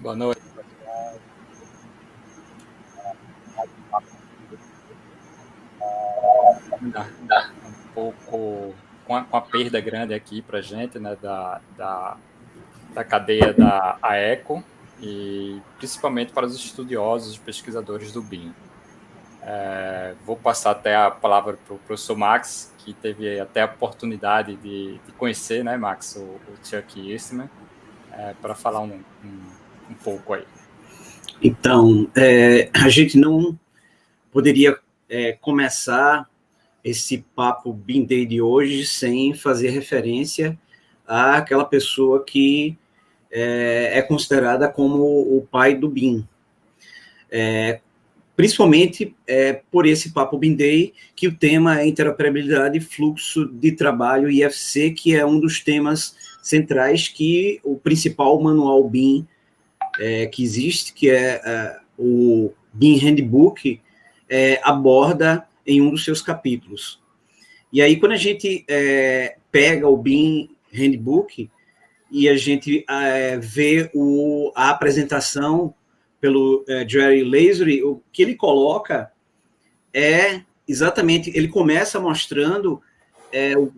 Boa noite. Ainda um pouco com a perda grande aqui para a gente, né, da cadeia da AECO e principalmente para os estudiosos e pesquisadores do BIM. Vou passar até a palavra para o professor Max, que teve até a oportunidade de conhecer, né, Max, o Chuck Eastman, para falar um pouco aí. Então, a gente não poderia começar esse papo BIM Day de hoje sem fazer referência àquela pessoa que é considerada como o pai do BIM. Principalmente por esse papo BIM Day, que o tema é interoperabilidade e fluxo de trabalho IFC, que é um dos temas centrais que o principal manual BIM que existe, que é o BIM Handbook, aborda em um dos seus capítulos. E aí, quando a gente pega o BIM Handbook e a gente vê a apresentação pelo Jerry Lazary, o que ele coloca é exatamente, ele começa mostrando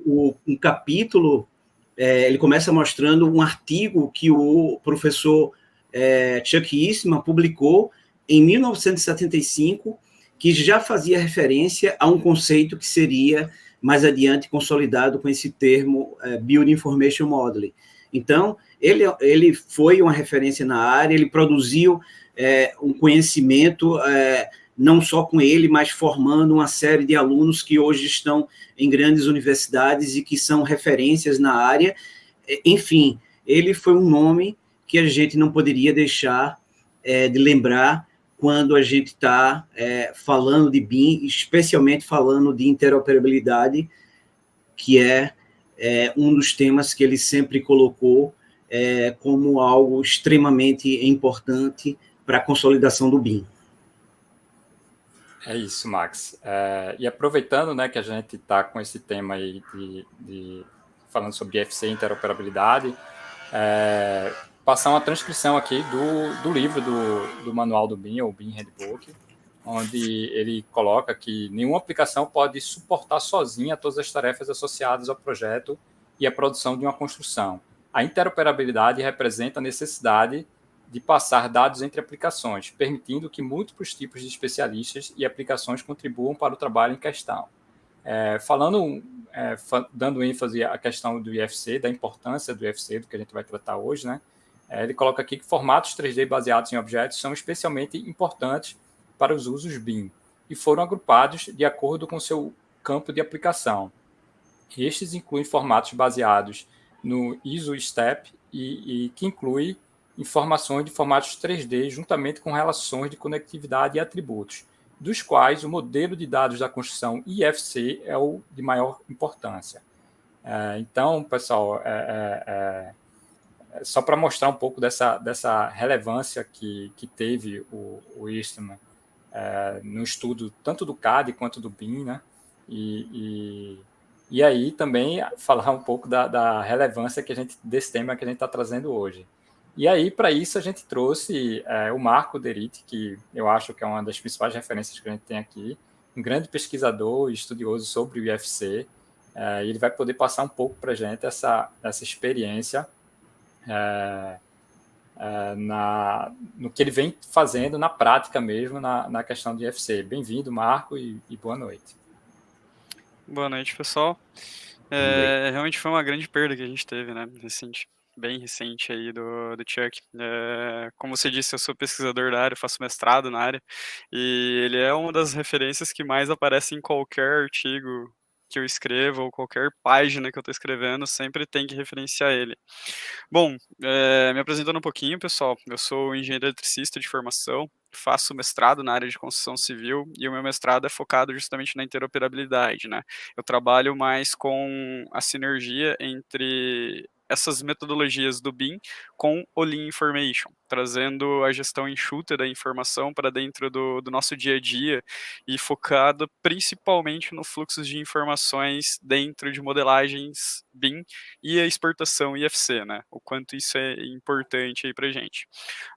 um capítulo, ele começa mostrando um artigo que o professor Chuck Eastman publicou em 1975, que já fazia referência a um conceito que seria mais adiante consolidado com esse termo Building Information Modeling. Então, ele foi uma referência na área, ele produziu um conhecimento, não só com ele, mas formando uma série de alunos que hoje estão em grandes universidades e que são referências na área. Enfim, ele foi um nome que a gente não poderia deixar de lembrar quando a gente está falando de BIM, especialmente falando de interoperabilidade, que é um dos temas que ele sempre colocou como algo extremamente importante para a consolidação do BIM. É isso, Max. E aproveitando, né, que a gente está com esse tema aí falando sobre IFC e interoperabilidade, passar uma transcrição aqui do livro do manual do BIM, ou BIM Handbook, onde ele coloca que nenhuma aplicação pode suportar sozinha todas as tarefas associadas ao projeto e à produção de uma construção. A interoperabilidade representa a necessidade de passar dados entre aplicações, permitindo que múltiplos tipos de especialistas e aplicações contribuam para o trabalho em questão. Dando ênfase à questão do IFC, da importância do IFC, do que a gente vai tratar hoje, né? Ele coloca aqui que formatos 3D baseados em objetos são especialmente importantes para os usos BIM e foram agrupados de acordo com seu campo de aplicação. Estes incluem formatos baseados no ISO-STEP e que inclui informações de formatos 3D juntamente com relações de conectividade e atributos, dos quais o modelo de dados da construção IFC é o de maior importância. Então, pessoal, só para mostrar um pouco dessa relevância que teve o Eastman no estudo tanto do CAD quanto do BIM, né? E aí também falar um pouco da relevância desse tema que a gente está trazendo hoje. E aí, para isso, a gente trouxe o Marco Derit, que eu acho que é uma das principais referências que a gente tem aqui, um grande pesquisador e estudioso sobre o IFC, e ele vai poder passar um pouco para a gente essa experiência no que ele vem fazendo na prática mesmo, na questão de IFC. Bem-vindo, Marco, e boa noite. Boa noite, pessoal. Realmente foi uma grande perda que a gente teve, né? Bem recente aí do Chuck. Como você disse, eu sou pesquisador da área, faço mestrado na área, e ele é uma das referências que mais aparece em qualquer artigo que eu escrevo, ou qualquer página que eu estou escrevendo, sempre tem que referenciar ele. Bom, me apresentando um pouquinho, pessoal, eu sou engenheiro eletricista de formação, faço mestrado na área de construção civil, e o meu mestrado é focado justamente na interoperabilidade, né? Eu trabalho mais com a sinergia entre essas metodologias do BIM com o Lean Information, trazendo a gestão enxuta da informação para dentro do nosso dia a dia e focado principalmente no fluxo de informações dentro de modelagens BIM e a exportação IFC, né? O quanto isso é importante aí para gente.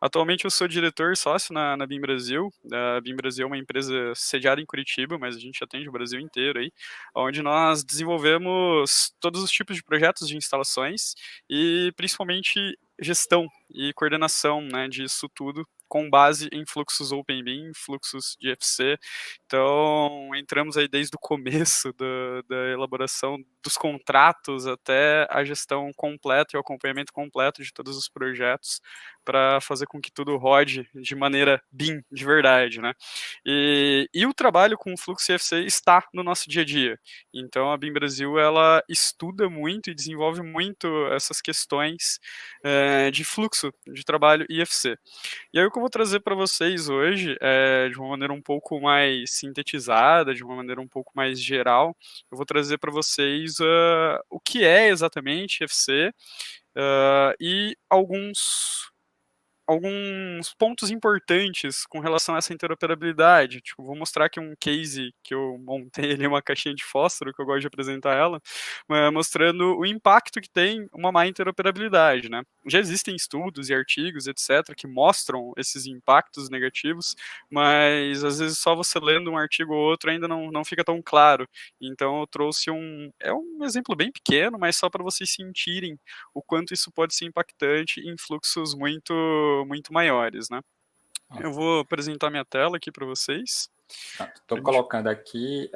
Atualmente eu sou diretor sócio na BIM Brasil. A BIM Brasil é uma empresa sediada em Curitiba, mas a gente atende o Brasil inteiro aí, onde nós desenvolvemos todos os tipos de projetos de instalações e principalmente gestão e coordenação, né, disso tudo com base em fluxos OpenBIM, fluxos de FC. Então, entramos aí desde o começo da elaboração dos contratos até a gestão completa e o acompanhamento completo de todos os projetos para fazer com que tudo rode de maneira BIM, de verdade, né? E o trabalho com o fluxo CFC está no nosso dia a dia. Então, a BIM Brasil, ela estuda muito e desenvolve muito essas questões de fluxo de trabalho IFC. E aí o que eu vou trazer para vocês hoje, de uma maneira um pouco mais sintetizada, de uma maneira um pouco mais geral, eu vou trazer para vocês o que é exatamente FC e alguns pontos importantes com relação a essa interoperabilidade. Tipo, vou mostrar aqui um case que eu montei ali, uma caixinha de fósforo, que eu gosto de apresentar ela, mostrando o impacto que tem uma má interoperabilidade, né? Já existem estudos e artigos, etc., que mostram esses impactos negativos, mas às vezes só você lendo um artigo ou outro ainda não fica tão claro. Então eu trouxe um exemplo bem pequeno, mas só para vocês sentirem o quanto isso pode ser impactante em fluxos muito maiores, né? Eu vou apresentar minha tela aqui para vocês. Estou colocando aqui,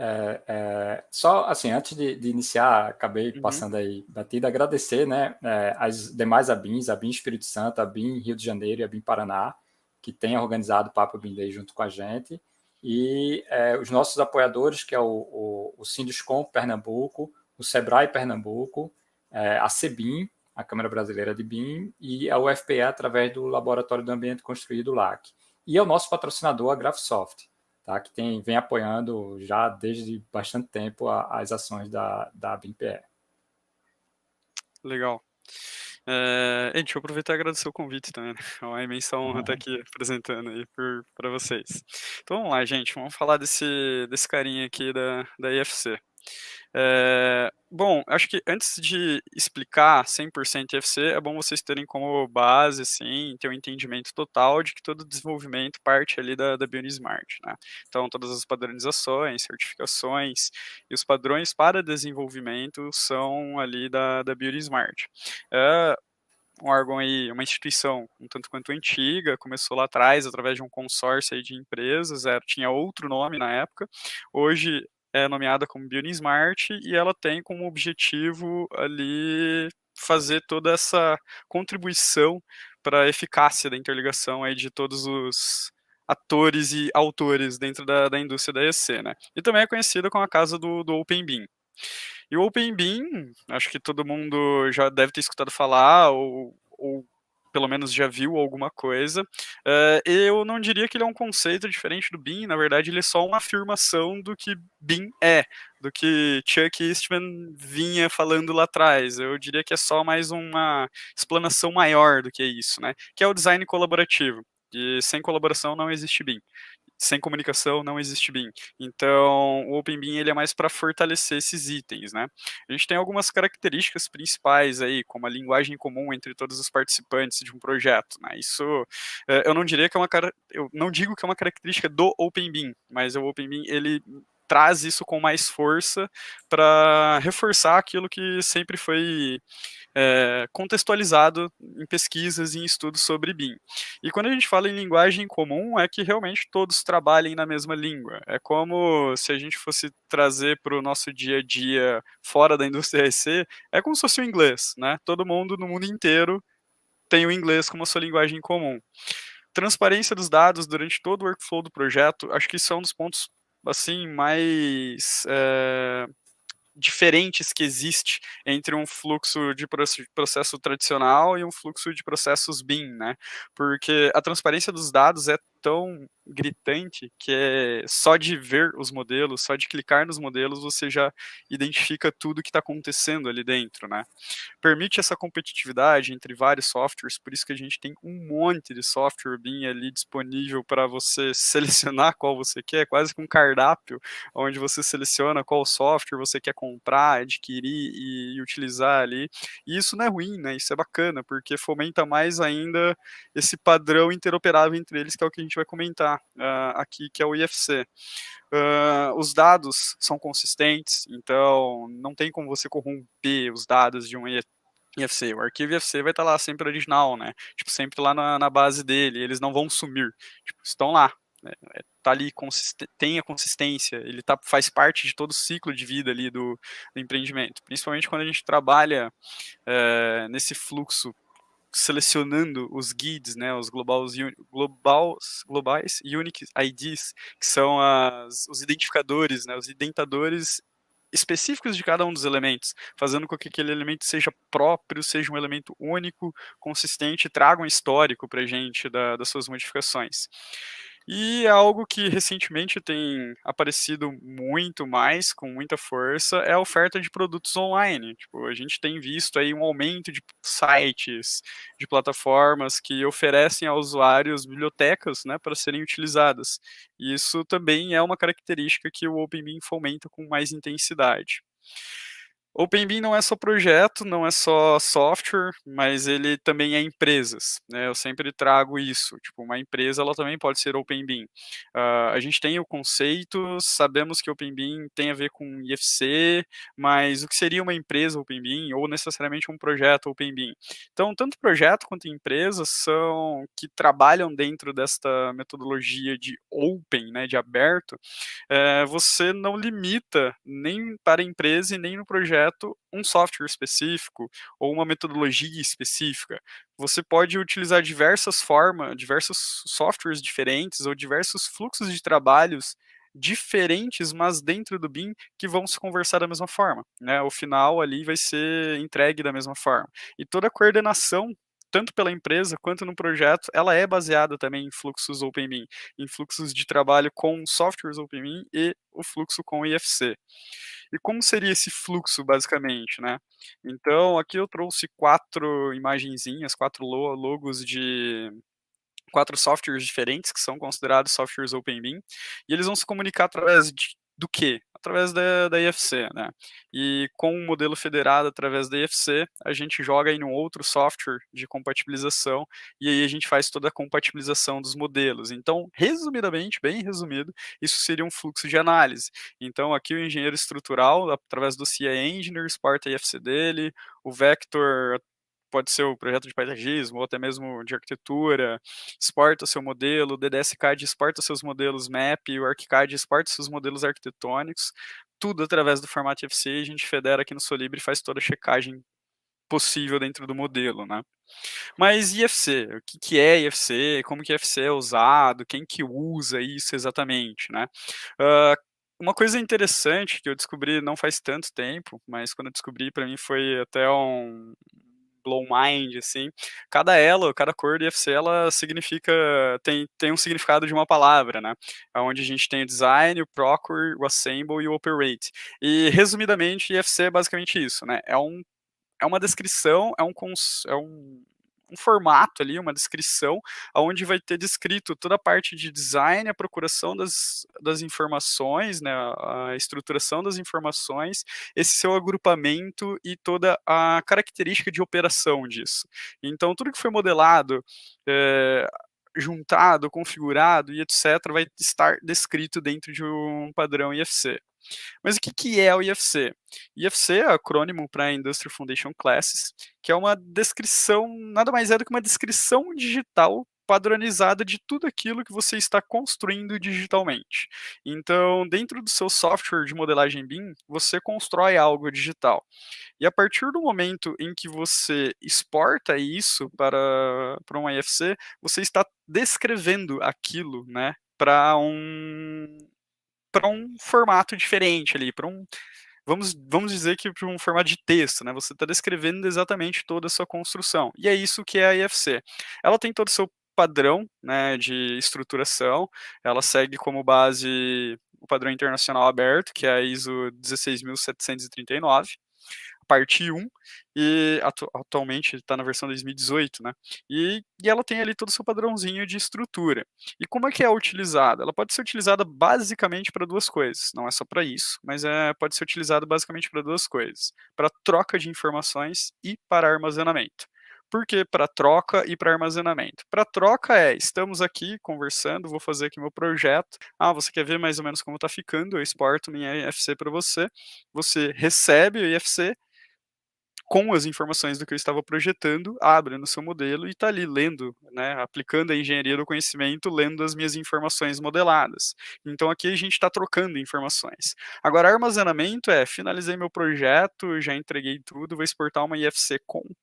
só assim, antes de iniciar, acabei passando aí batido, agradecer, né, as demais ABINs, a BIM Espírito Santo, a BIM Rio de Janeiro e a BIM Paraná, que têm organizado o Papo BIM Day junto com a gente, e os nossos apoiadores, que é o Sinduscom Pernambuco, o Sebrae Pernambuco, a CEBIM, a Câmara Brasileira de BIM, e a UFPE através do Laboratório do Ambiente Construído, LAC. E é o nosso patrocinador, a Graphisoft, tá, que vem apoiando já desde bastante tempo as ações da BIMPE. Legal. Deixa eu aproveitar e agradecer o convite também. É uma imensa honra estar aqui apresentando aí para vocês. Então vamos lá, gente. Vamos falar desse carinha aqui da IFC. Bom, acho que antes de explicar 100% IFC, é bom vocês terem como base, assim, ter um entendimento total de que todo desenvolvimento parte ali da BioSmart, né? Então, todas as padronizações, certificações e os padrões para desenvolvimento são ali da BioSmart. Um órgão aí, uma instituição um tanto quanto antiga, começou lá atrás através de um consórcio aí de empresas, tinha outro nome na época, hoje é nomeada como BioSmart e ela tem como objetivo ali fazer toda essa contribuição para a eficácia da interligação aí de todos os atores e autores dentro da indústria da EC, né? E também é conhecida como a casa do OpenBIM. E o OpenBIM, acho que todo mundo já deve ter escutado falar, ou pelo menos já viu alguma coisa. Eu não diria que ele é um conceito diferente do BIM, na verdade ele é só uma afirmação do que BIM é, do que Chuck Eastman vinha falando lá atrás. Eu diria que é só mais uma explanação maior do que isso, né? Que é o design colaborativo. E sem colaboração não existe BIM. Sem comunicação não existe BIM. Então, o OpenBIM ele é mais para fortalecer esses itens, né? A gente tem algumas características principais aí, como a linguagem comum entre todos os participantes de um projeto, né? Isso, eu não diria que é eu não digo que é uma característica do OpenBIM, mas o OpenBIM ele traz isso com mais força para reforçar aquilo que sempre foi contextualizado em pesquisas e em estudos sobre BIM. E quando a gente fala em linguagem comum, é que realmente todos trabalhem na mesma língua. É como se a gente fosse trazer para o nosso dia a dia fora da indústria EC, é como se fosse o inglês, né? Todo mundo no mundo inteiro tem o inglês como a sua linguagem comum. Transparência dos dados durante todo o workflow do projeto, acho que isso é um dos pontos assim mais diferentes que existe entre um fluxo de processo tradicional e um fluxo de processos BIM, né? Porque a transparência dos dados é tão gritante que é só de ver os modelos, só de clicar nos modelos, você já identifica tudo que está acontecendo ali dentro, né? Permite essa competitividade entre vários softwares, por isso que a gente tem um monte de software BIM ali disponível para você selecionar qual você quer, quase que um cardápio, onde você seleciona qual software você quer comprar, adquirir e utilizar ali. E isso não é ruim, né? Isso é bacana, porque fomenta mais ainda esse padrão interoperável entre eles, que é o que a gente vai comentar aqui, que é o IFC. Os dados são consistentes, então não tem como você corromper os dados de um IFC. O arquivo IFC vai estar lá sempre original, né? Tipo, sempre lá na base dele, eles não vão sumir. Tipo, estão lá. Né? Tá ali, tem a consistência, ele faz parte de todo o ciclo de vida ali do empreendimento. Principalmente quando a gente trabalha nesse fluxo selecionando os GIDs, né, os globais Unique IDs, que são os identificadores, né, os identadores específicos de cada um dos elementos, fazendo com que aquele elemento seja próprio, seja um elemento único, consistente, e traga um histórico para a gente das suas modificações. E é algo que recentemente tem aparecido muito mais, com muita força, é a oferta de produtos online. Tipo, a gente tem visto aí um aumento de sites, de plataformas que oferecem aos usuários bibliotecas, né, para serem utilizadas. E isso também é uma característica que o OpenBIM fomenta com mais intensidade. OpenBIM não é só projeto, não é só software, mas ele também é empresas, né? Eu sempre trago isso. Tipo, uma empresa, ela também pode ser OpenBIM. A gente tem o conceito, sabemos que OpenBIM tem a ver com IFC, mas o que seria uma empresa OpenBIM ou necessariamente um projeto OpenBIM? Então, tanto projeto quanto empresas são que trabalham dentro desta metodologia de open, né, de aberto. Você não limita nem para a empresa e nem no projeto um software específico ou uma metodologia específica. Você pode utilizar diversas formas, diversos softwares diferentes ou diversos fluxos de trabalhos diferentes, mas dentro do BIM que vão se conversar da mesma forma, né? O final ali vai ser entregue da mesma forma. E toda a coordenação tanto pela empresa quanto no projeto, ela é baseada também em fluxos OpenBIM, em fluxos de trabalho com softwares OpenBIM e o fluxo com IFC. E como seria esse fluxo, basicamente, né? Então, aqui eu trouxe 4 imagenzinhas, 4 logos de 4 softwares diferentes, que são considerados softwares OpenBIM, e eles vão se comunicar através do quê? Através da IFC, né? E com o modelo federado através da IFC, a gente joga em um outro software de compatibilização, e aí a gente faz toda a compatibilização dos modelos. Então, resumidamente, bem resumido, isso seria um fluxo de análise. Então, aqui o engenheiro estrutural, através do CI Engineer, exporta a IFC dele, o Vector pode ser o projeto de paisagismo ou até mesmo de arquitetura, exporta seu modelo, o DDS-CAD exporta seus modelos MAP, o ArchiCAD exporta seus modelos arquitetônicos, tudo através do formato IFC, a gente federa aqui no Solibri e faz toda a checagem possível dentro do modelo, né? Mas IFC, o que é IFC, como que IFC é usado, quem que usa isso exatamente, né? Uma coisa interessante que eu descobri não faz tanto tempo, mas quando eu descobri, para mim foi até um blow mind, assim. Cada elo, cada cor do IFC, ela significa, tem um significado de uma palavra, né? Onde a gente tem o design, o procure, o assemble e o operate. E, resumidamente, IFC é basicamente isso, né? É uma descrição, um formato ali, uma descrição, onde vai ter descrito toda a parte de design, a procuração das informações, né, a estruturação das informações, esse seu agrupamento e toda a característica de operação disso. Então, tudo que foi modelado, juntado, configurado e etc., vai estar descrito dentro de um padrão IFC. Mas o que é o IFC? IFC é acrônimo para Industrial Foundation Classes, que é uma descrição, nada mais é do que uma descrição digital padronizada de tudo aquilo que você está construindo digitalmente. Então, dentro do seu software de modelagem BIM, você constrói algo digital. E a partir do momento em que você exporta isso para um IFC, você está descrevendo aquilo, né, para um formato diferente ali, vamos dizer que para um formato de texto, né? Você está descrevendo exatamente toda a sua construção. E é isso que é a IFC. Ela tem todo o seu padrão, né, de estruturação, ela segue como base o padrão internacional aberto, que é a ISO 16739, parte 1, e atualmente está na versão 2018, né? E ela tem ali todo o seu padrãozinho de estrutura. E como é que é utilizada? Ela pode ser utilizada basicamente para duas coisas. Não é só para isso, mas pode ser utilizada basicamente para duas coisas: para troca de informações e para armazenamento. Por que para troca e para armazenamento? Para troca estamos aqui conversando, vou fazer aqui meu projeto. Ah, você quer ver mais ou menos como está ficando? Eu exporto minha IFC para você. Você recebe o IFC com as informações do que eu estava projetando, abre no seu modelo e está ali lendo, né, aplicando a engenharia do conhecimento, lendo as minhas informações modeladas. Então aqui a gente está trocando informações. Agora, armazenamento finalizei meu projeto, já entreguei tudo, vou exportar uma IFC completa,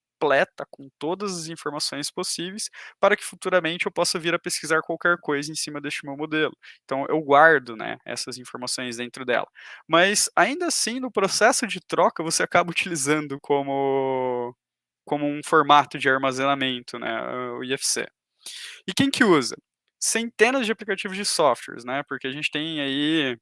com todas as informações possíveis, para que futuramente eu possa vir a pesquisar qualquer coisa em cima deste meu modelo. Então eu guardo, né, essas informações dentro dela. Mas ainda assim, no processo de troca, você acaba utilizando como um formato de armazenamento, né, o IFC. E quem que usa? Centenas de aplicativos de softwares, né, porque a gente tem aí.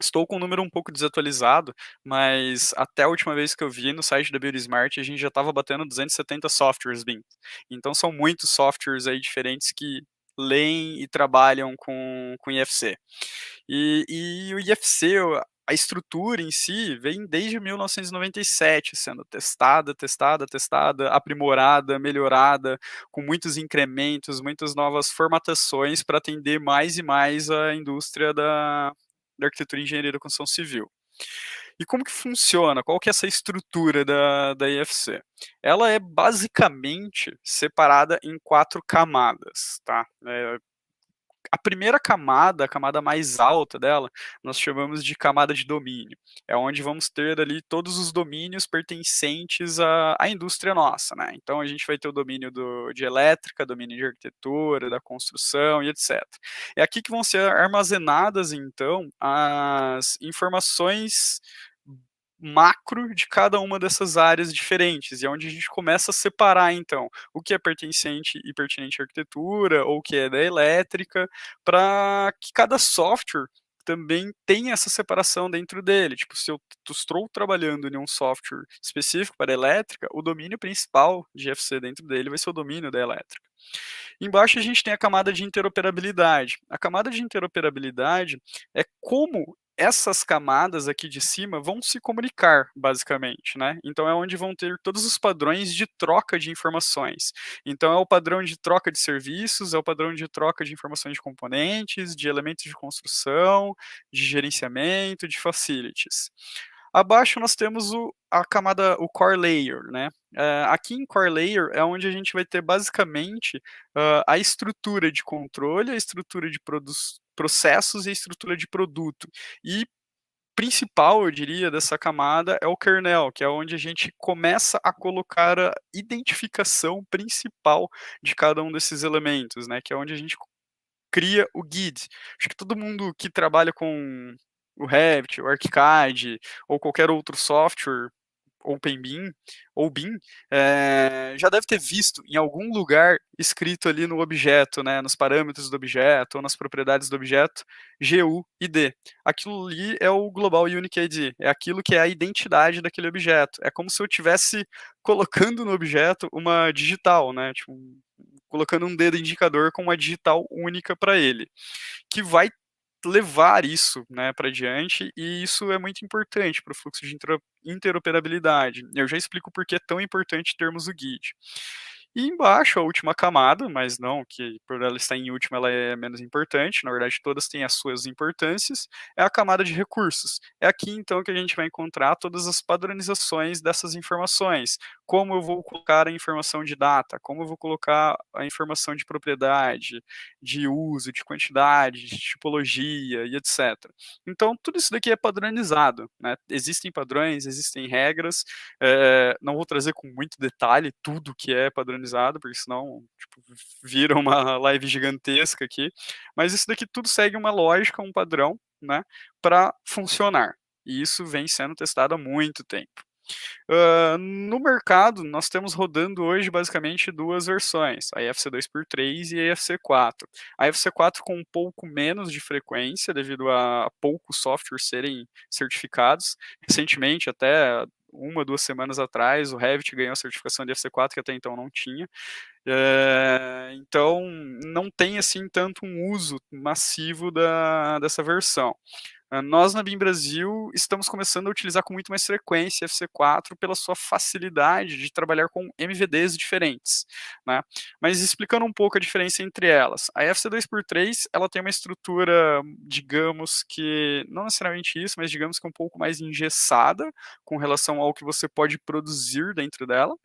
Estou com um número um pouco desatualizado, mas até a última vez que eu vi no site da BuildSmart, a gente já estava batendo 270 softwares BIM. Então são muitos softwares aí diferentes que leem e trabalham com IFC. E o IFC, a estrutura em si, vem desde 1997 sendo testada, aprimorada, melhorada, com muitos incrementos, muitas novas formatações para atender mais e mais a indústria da arquitetura e engenharia da construção civil. E como que funciona? Qual que é essa estrutura da IFC? Ela é basicamente separada em 4 camadas, tá? A primeira camada, a camada mais alta dela, nós chamamos de camada de domínio. É onde vamos ter ali todos os domínios pertencentes à indústria nossa, né? Então a gente vai ter o domínio de elétrica, domínio de arquitetura, da construção e etc. É aqui que vão ser armazenadas, então, as informações macro de cada uma dessas áreas diferentes, e é onde a gente começa a separar, então, o que é pertencente e pertinente à arquitetura, ou o que é da elétrica, para que cada software também tenha essa separação dentro dele. Tipo, se eu estou trabalhando em um software específico para elétrica, o domínio principal de FC dentro dele vai ser o domínio da elétrica. Embaixo a gente tem a camada de interoperabilidade. A camada de interoperabilidade é como essas camadas aqui de cima vão se comunicar, basicamente, né? Então é onde vão ter todos os padrões de troca de informações. Então é o padrão de troca de serviços, é o padrão de troca de informações de componentes, de elementos de construção, de gerenciamento, de facilities. Abaixo nós temos a camada, o core layer, né? Aqui em core layer é onde a gente vai ter basicamente a estrutura de controle, a estrutura de processos e a estrutura de produto. E principal, eu diria, dessa camada é o kernel, que é onde a gente começa a colocar a identificação principal de cada um desses elementos, né? Que é onde a gente cria o guide. Acho que todo mundo que trabalha com o Revit, o ArchiCAD ou qualquer outro software, OpenBIM ou BIM, já deve ter visto em algum lugar escrito ali no objeto, né, nos parâmetros do objeto ou nas propriedades do objeto, GUID. Aquilo ali é o Global Unique ID, é aquilo que é a identidade daquele objeto. É como se eu estivesse colocando no objeto uma digital, né, tipo, colocando um dedo indicador com uma digital única para ele, que vai levar isso, né, para diante, e isso é muito importante para o fluxo de interoperabilidade. Eu já explico por que é tão importante termos o guide. E embaixo, a última camada, mas não que por ela estar em última ela é menos importante, na verdade todas têm as suas importâncias, é a camada de recursos. É aqui então que a gente vai encontrar todas as padronizações dessas informações, como eu vou colocar a informação de data, como eu vou colocar a informação de propriedade, de uso, de quantidade, de tipologia e etc. Então tudo isso daqui é padronizado, né? Existem padrões, existem regras, não vou trazer com muito detalhe tudo que é padronizado, porque senão tipo, vira uma live gigantesca aqui, mas isso daqui tudo segue uma lógica, um padrão, né, para funcionar. E isso vem sendo testado há muito tempo. No mercado, nós temos rodando hoje basicamente duas versões, a IFC 2x3 e a IFC 4. A IFC 4 com um pouco menos de frequência, devido a poucos softwares serem certificados. Recentemente, até 1, 2 semanas atrás, o Revit ganhou a certificação de IFC 4, que até então não tinha. Então, não tem assim tanto um uso massivo dessa versão. Nós na BIM Brasil estamos começando a utilizar com muito mais frequência FC4 pela sua facilidade de trabalhar com MVDs diferentes, né? Mas explicando um pouco a diferença entre elas, a FC 2x3 ela tem uma estrutura, digamos que, não necessariamente isso, mas digamos que um pouco mais engessada com relação ao que você pode produzir dentro dela.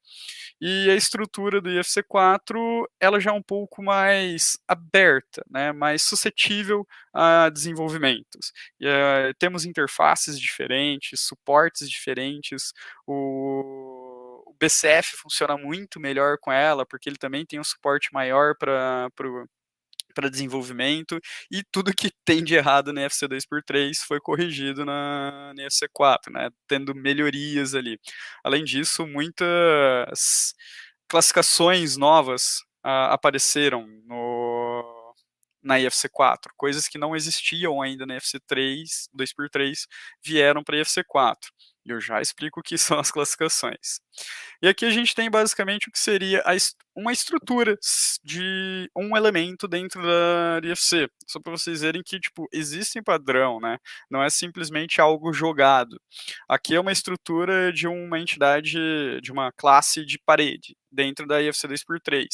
E a estrutura do IFC4, ela já é um pouco mais aberta, né, mais suscetível a desenvolvimentos. Temos interfaces diferentes, suportes diferentes, o BCF funciona muito melhor com ela, porque ele também tem um suporte maior para desenvolvimento, e tudo que tem de errado na FC 2x3 foi corrigido na FC 4, né, tendo melhorias ali. Além disso, muitas classificações novas apareceram na IFC 4, coisas que não existiam ainda na IFC 3, 2x3, vieram para a IFC 4. E eu já explico o que são as classificações. E aqui a gente tem basicamente o que seria uma estrutura de um elemento dentro da IFC. Só para vocês verem que, tipo, existe padrão, né? Não é simplesmente algo jogado. Aqui é uma estrutura de uma entidade, de uma classe de parede, dentro da IFC 2x3,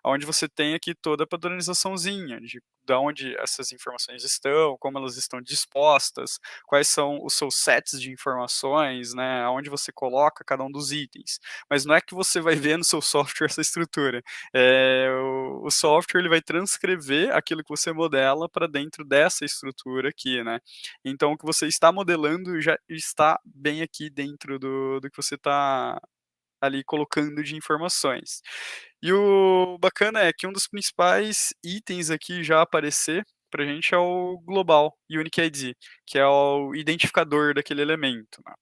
onde você tem aqui toda a padronizaçãozinha de onde essas informações estão, como elas estão dispostas, quais são os seus sets de informações, né, onde você coloca cada um dos itens. Mas não é que você vai ver no seu software essa estrutura. O software ele vai transcrever aquilo que você modela para dentro dessa estrutura aqui, né? Então o que você está modelando já está bem aqui dentro do que você está ali colocando de informações. E o bacana é que um dos principais itens aqui já aparecer para a gente é o Global Unique ID, que é o identificador daquele elemento, né?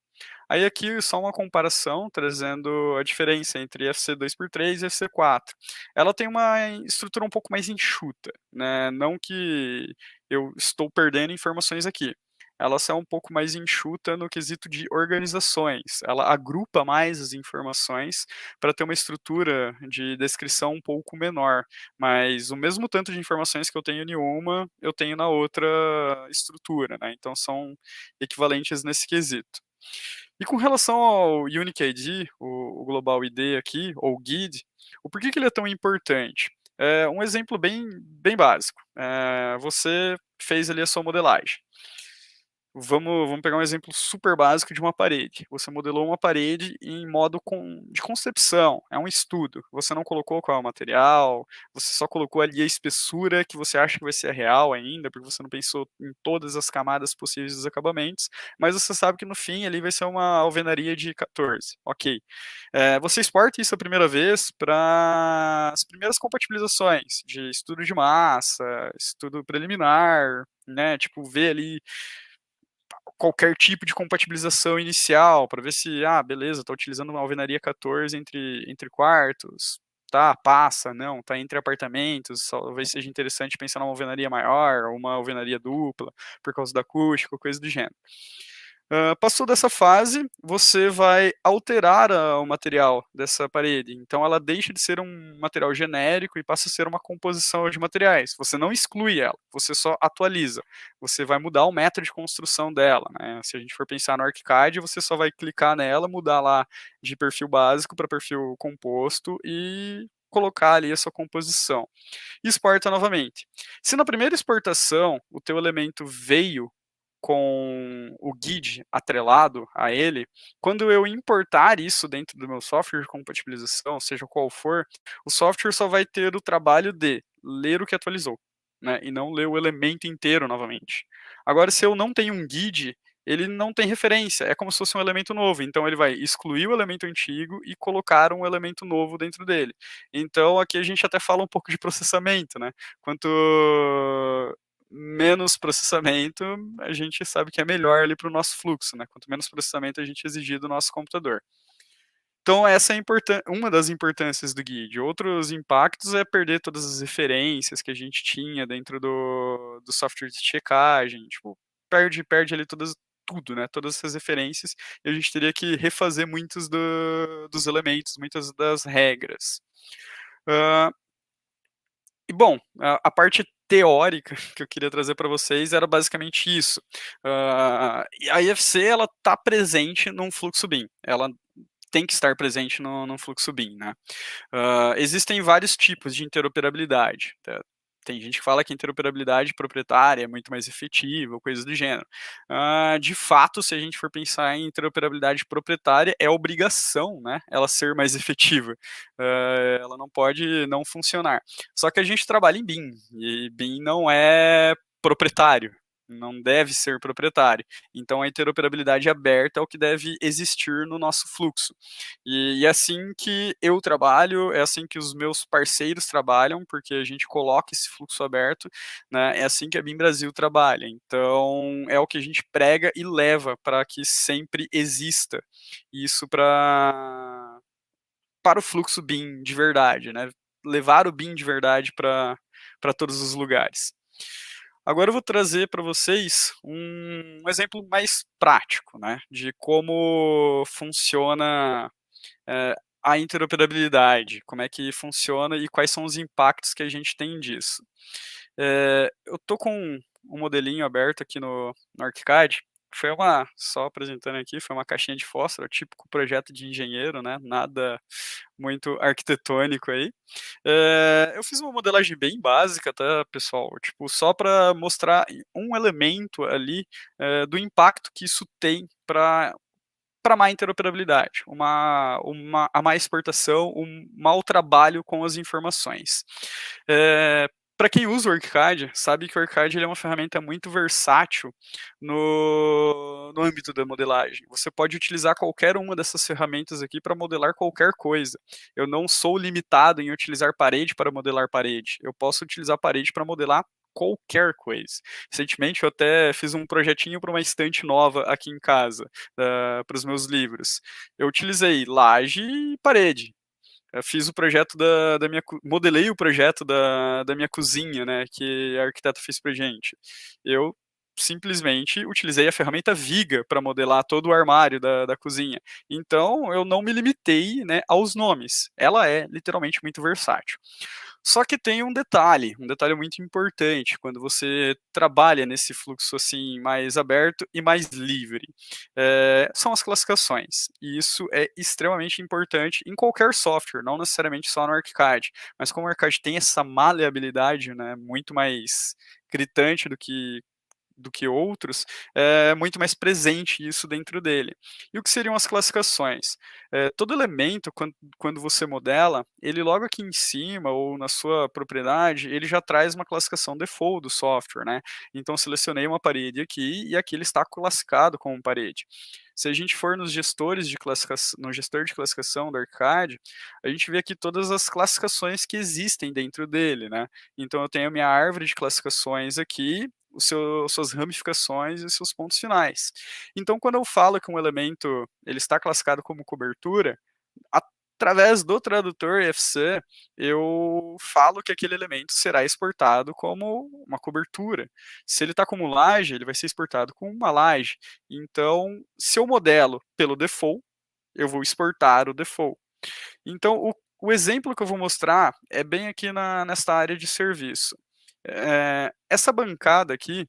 Aí aqui só uma comparação, trazendo a diferença entre FC 2x3 e FC 4. Ela tem uma estrutura um pouco mais enxuta, né? Não que eu estou perdendo informações aqui. Ela é um pouco mais enxuta no quesito de organizações. Ela agrupa mais as informações para ter uma estrutura de descrição um pouco menor. Mas o mesmo tanto de informações que eu tenho em uma, eu tenho na outra estrutura, né? Então são equivalentes nesse quesito. E com relação ao Unique ID, o Global ID aqui, ou GUID, o porquê que ele é tão importante? Um exemplo bem básico. Você fez ali a sua modelagem. Vamos pegar um exemplo super básico de uma parede. Você modelou uma parede em modo de concepção, é um estudo. Você não colocou qual é o material, você só colocou ali a espessura que você acha que vai ser real ainda, porque você não pensou em todas as camadas possíveis dos acabamentos, mas você sabe que no fim ali vai ser uma alvenaria de 14. Ok. Você exporta isso a primeira vez para as primeiras compatibilizações de estudo de massa, estudo preliminar, né? Tipo, ver ali qualquer tipo de compatibilização inicial, para ver se, beleza, está utilizando uma alvenaria 14 entre quartos, tá, passa, não, tá entre apartamentos, talvez seja interessante pensar numa alvenaria maior, ou uma alvenaria dupla, por causa da acústica, coisa do gênero. Passou dessa fase, você vai alterar o material dessa parede. Então, ela deixa de ser um material genérico e passa a ser uma composição de materiais. Você não exclui ela, você só atualiza. Você vai mudar o método de construção dela, né? Se a gente for pensar no ArchiCAD, você só vai clicar nela, mudar lá de perfil básico para perfil composto e colocar ali a sua composição. E exporta novamente. Se na primeira exportação o teu elemento veio com o guide atrelado a ele, quando eu importar isso dentro do meu software de compatibilização, seja qual for, o software só vai ter o trabalho de ler o que atualizou, né, e não ler o elemento inteiro novamente. Agora, se eu não tenho um guide, ele não tem referência, é como se fosse um elemento novo, então ele vai excluir o elemento antigo e colocar um elemento novo dentro dele. Então aqui a gente até fala um pouco de processamento, né? Quanto menos processamento, a gente sabe que é melhor ali para o nosso fluxo, né? Quanto menos processamento a gente exigir do nosso computador. Então, essa é uma das importâncias do guide. Outros impactos é perder todas as referências que a gente tinha dentro do software de checagem. Tipo, perde ali tudo, né? Todas essas referências, e a gente teria que refazer muitos dos elementos, muitas das regras. E bom, a parte teórica que eu queria trazer para vocês era basicamente isso. E a IFC ela está presente num fluxo BIM. Ela tem que estar presente no fluxo BIM, né? Existem vários tipos de interoperabilidade. Tá? Tem gente que fala que a interoperabilidade proprietária é muito mais efetiva, coisas do gênero. De fato, se a gente for pensar em interoperabilidade proprietária, é obrigação, né, ela ser mais efetiva. Ela não pode não funcionar. Só que a gente trabalha em BIM, e BIM não é proprietário, não deve ser proprietário. Então, a interoperabilidade aberta é o que deve existir no nosso fluxo. E é assim que eu trabalho, é assim que os meus parceiros trabalham, porque a gente coloca esse fluxo aberto, né? É assim que a BIM Brasil trabalha. Então, é o que a gente prega e leva para que sempre exista isso para o fluxo BIM de verdade, né? Levar o BIM de verdade para todos os lugares. Agora eu vou trazer para vocês um exemplo mais prático, né, de como funciona a interoperabilidade, como é que funciona e quais são os impactos que a gente tem disso. Eu tô com um modelinho aberto aqui no ArchiCAD. Só apresentando aqui, foi uma caixinha de fósforo, típico projeto de engenheiro, né? Nada muito arquitetônico aí. Eu fiz uma modelagem bem básica, tá, pessoal? Tipo, só para mostrar um elemento ali do impacto que isso tem para má interoperabilidade, a má exportação, um mau trabalho com as informações. Para quem usa o ArchiCAD, sabe que o ArchiCAD ele é uma ferramenta muito versátil no âmbito da modelagem. Você pode utilizar qualquer uma dessas ferramentas aqui para modelar qualquer coisa. Eu não sou limitado em utilizar parede para modelar parede. Eu posso utilizar parede para modelar qualquer coisa. Recentemente eu até fiz um projetinho para uma estante nova aqui em casa, para os meus livros. Eu utilizei laje e parede. Eu fiz o projeto modelei o projeto da minha cozinha, né, que a arquiteta fez pra gente. Eu simplesmente utilizei a ferramenta Viga para modelar todo o armário da cozinha. Então, eu não me limitei, né, aos nomes. Ela é literalmente muito versátil. Só que tem um detalhe muito importante quando você trabalha nesse fluxo assim mais aberto e mais livre. São as classificações. E isso é extremamente importante em qualquer software, não necessariamente só no ArchiCAD. Mas como o ArchiCAD tem essa maleabilidade, né, muito mais gritante do que outros, é muito mais presente isso dentro dele. E o que seriam as classificações? Todo elemento, quando você modela, ele logo aqui em cima, ou na sua propriedade, ele já traz uma classificação default do software, né? Então, selecionei uma parede aqui, e aqui ele está classificado como parede. Se a gente for nos gestores de classificação, no gestor de classificação do ArchiCAD, a gente vê aqui todas as classificações que existem dentro dele, né? Então, eu tenho a minha árvore de classificações aqui, suas ramificações e seus pontos finais. Então, quando eu falo que um elemento ele está classificado como cobertura, através do tradutor IFC, eu falo que aquele elemento será exportado como uma cobertura. Se ele está como laje, ele vai ser exportado como uma laje. Então, se eu modelo pelo default, eu vou exportar o default. Então, o exemplo que eu vou mostrar é bem aqui nesta área de serviço. Essa bancada aqui,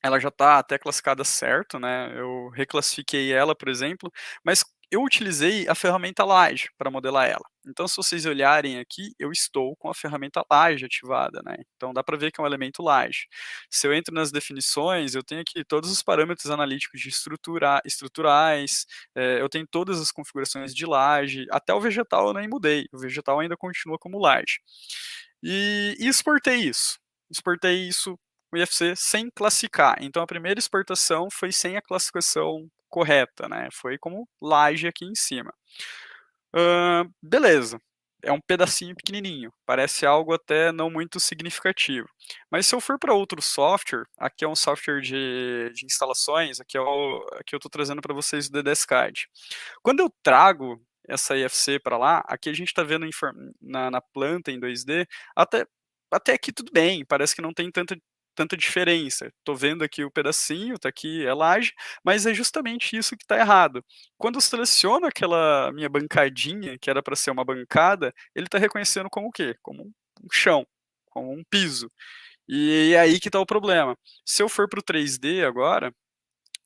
ela já está até classificada certo, né? Eu reclassifiquei ela, por exemplo, mas eu utilizei a ferramenta Laje para modelar ela. Então, se vocês olharem aqui, eu estou com a ferramenta Laje ativada, né? Então, dá para ver que é um elemento Laje. Se eu entro nas definições, eu tenho aqui todos os parâmetros analíticos de estruturais, eu tenho todas as configurações de laje, até o vegetal eu nem mudei, o vegetal ainda continua como laje. E exportei isso. Exportei isso o IFC sem classificar. Então, a primeira exportação foi sem a classificação correta, né? Foi como laje aqui em cima. Beleza. é um pedacinho pequenininho, parece algo até não muito significativo. Mas se eu for para outro software, aqui é um software de instalações, aqui eu estou trazendo para vocês o DDSCAD. Quando eu trago essa IFC para lá, aqui a gente está vendo na planta em 2D, até, até aqui tudo bem, parece que não tem tanta diferença. Estou vendo aqui o pedacinho, está aqui a laje, mas é justamente isso que está errado. Quando eu seleciono aquela minha bancadinha, que era para ser uma bancada, ele está reconhecendo como o quê? Como um chão, como um piso. E é aí que está o problema. Se eu for para o 3D agora,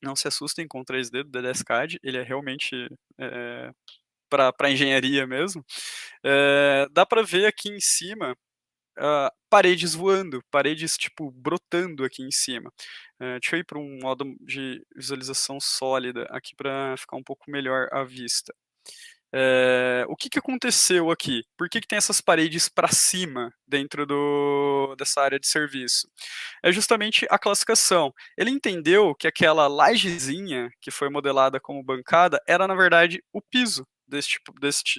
não se assustem com o 3D do DDSCAD, ele é realmente para engenharia mesmo. Dá para ver aqui em cima paredes voando, paredes tipo brotando aqui em cima. Deixa eu ir para um modo de visualização sólida aqui para ficar um pouco melhor à vista. O que aconteceu aqui? Por que tem essas paredes para cima dentro dessa área de serviço? É justamente a classificação. Ele entendeu que aquela lajezinha que foi modelada como bancada era, na verdade, o piso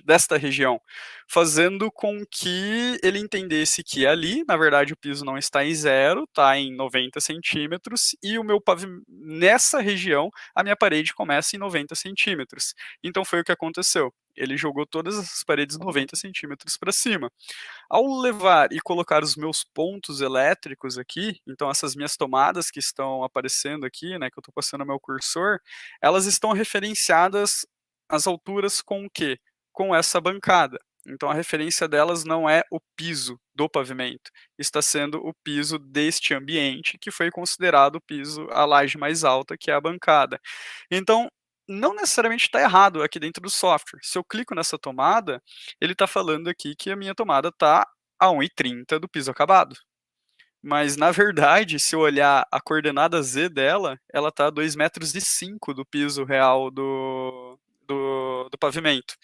desta região, fazendo com que ele entendesse que ali, na verdade, o piso não está em 0, está em 90 centímetros, e o meu nessa região, a minha parede começa em 90 centímetros. Então foi o que aconteceu. Ele jogou todas essas paredes 90 centímetros para cima. Ao levar e colocar os meus pontos elétricos aqui, então essas minhas tomadas que estão aparecendo aqui, né, que eu estou passando meu cursor, elas estão referenciadas às alturas com o quê? Com essa bancada. Então a referência delas não é o piso do pavimento, está sendo o piso deste ambiente, que foi considerado o piso, a laje mais alta, que é a bancada. Então, não necessariamente está errado aqui dentro do software. Se eu clico nessa tomada, ele está falando aqui que a minha tomada está a 1,30 do piso acabado. Mas, na verdade, se eu olhar a coordenada Z dela, ela está a 2,05 metros do piso real do pavimento.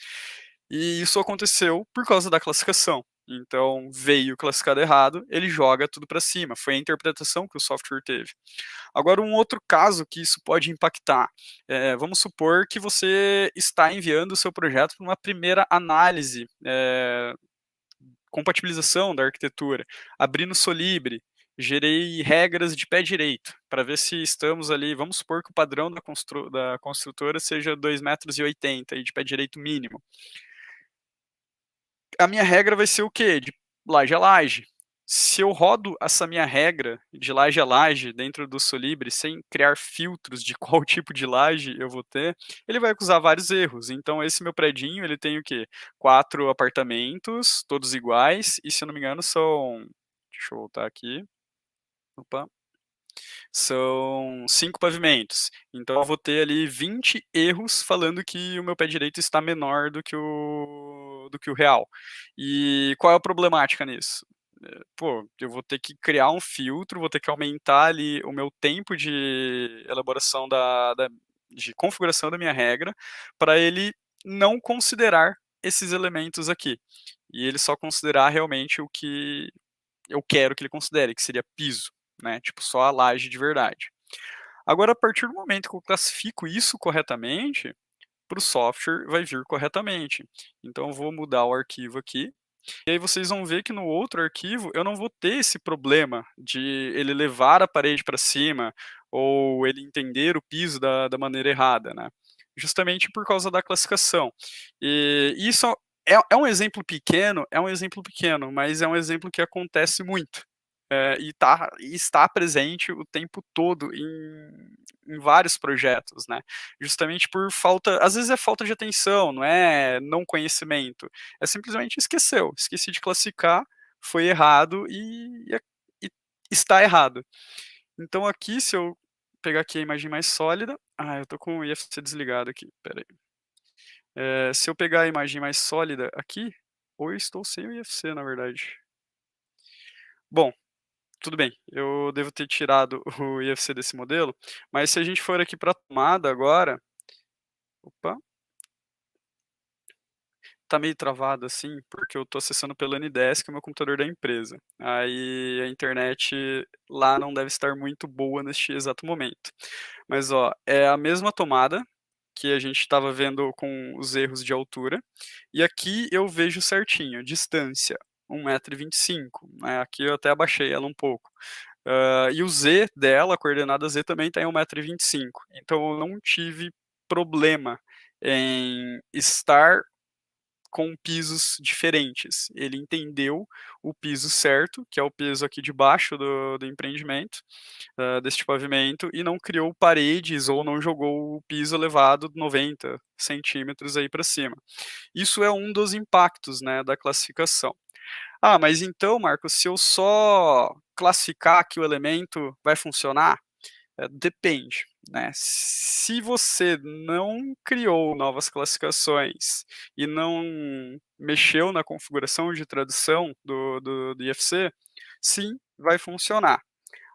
E isso aconteceu por causa da classificação. Então, veio classificado errado, ele joga tudo para cima. Foi a interpretação que o software teve. Agora, um outro caso que isso pode impactar. Vamos supor que você está enviando o seu projeto para uma primeira análise, compatibilização da arquitetura, abri no Solibre, gerei regras de pé direito, para ver se estamos ali, vamos supor que o padrão da construtora seja 2,80 m de pé direito mínimo. A minha regra vai ser o quê? De laje a laje. Se eu rodo essa minha regra de laje a laje dentro do Solibre sem criar filtros de qual tipo de laje eu vou ter, ele vai acusar vários erros. Então esse meu predinho, ele tem o quê? 4 apartamentos, todos iguais, e se eu não me engano são... Deixa eu voltar aqui. Opa. São 5 pavimentos. Então eu vou ter ali 20 erros falando que o meu pé direito está menor do que o real. E qual é a problemática nisso? Pô, eu vou ter que criar um filtro, vou ter que aumentar ali o meu tempo de elaboração de configuração da minha regra para ele não considerar esses elementos aqui. E ele só considerar realmente o que eu quero que ele considere, que seria piso, né? Tipo, só a laje de verdade. Agora, a partir do momento que eu classifico isso corretamente, para o software vai vir corretamente. Então, eu vou mudar o arquivo aqui. E aí vocês vão ver que no outro arquivo eu não vou ter esse problema de ele levar a parede para cima ou ele entender o piso da maneira errada, né? Justamente por causa da classificação. E isso é um exemplo pequeno, mas é um exemplo que acontece muito. E está presente o tempo todo em vários projetos, né? Justamente por falta, às vezes é falta de atenção, não é não conhecimento, é simplesmente esqueci de classificar, foi errado e está errado. Então aqui, se eu pegar aqui a imagem mais sólida, eu tô com o IFC desligado aqui, peraí. Se eu pegar a imagem mais sólida aqui, ou eu estou sem o IFC, na verdade. Bom, tudo bem, eu devo ter tirado o IFC desse modelo, mas se a gente for aqui para a tomada agora, opa, tá meio travado assim, porque eu tô acessando pelo Anydesk, que é o meu computador da empresa. Aí a internet lá não deve estar muito boa neste exato momento. Mas ó, é a mesma tomada, que a gente estava vendo com os erros de altura, e aqui eu vejo certinho, distância, 1,25 m, né, aqui eu até abaixei ela um pouco. E o Z dela, a coordenada Z também está em 1,25 m, então eu não tive problema em estar com pisos diferentes. Ele entendeu o piso certo, que é o piso aqui de baixo do empreendimento, deste pavimento, e não criou paredes ou não jogou o piso elevado 90 centímetros aí para cima. Isso é um dos impactos, né, da classificação. Ah, mas então, Marcos, se eu só classificar que o elemento vai funcionar, depende, né? Se você não criou novas classificações e não mexeu na configuração de tradução do IFC, sim, vai funcionar.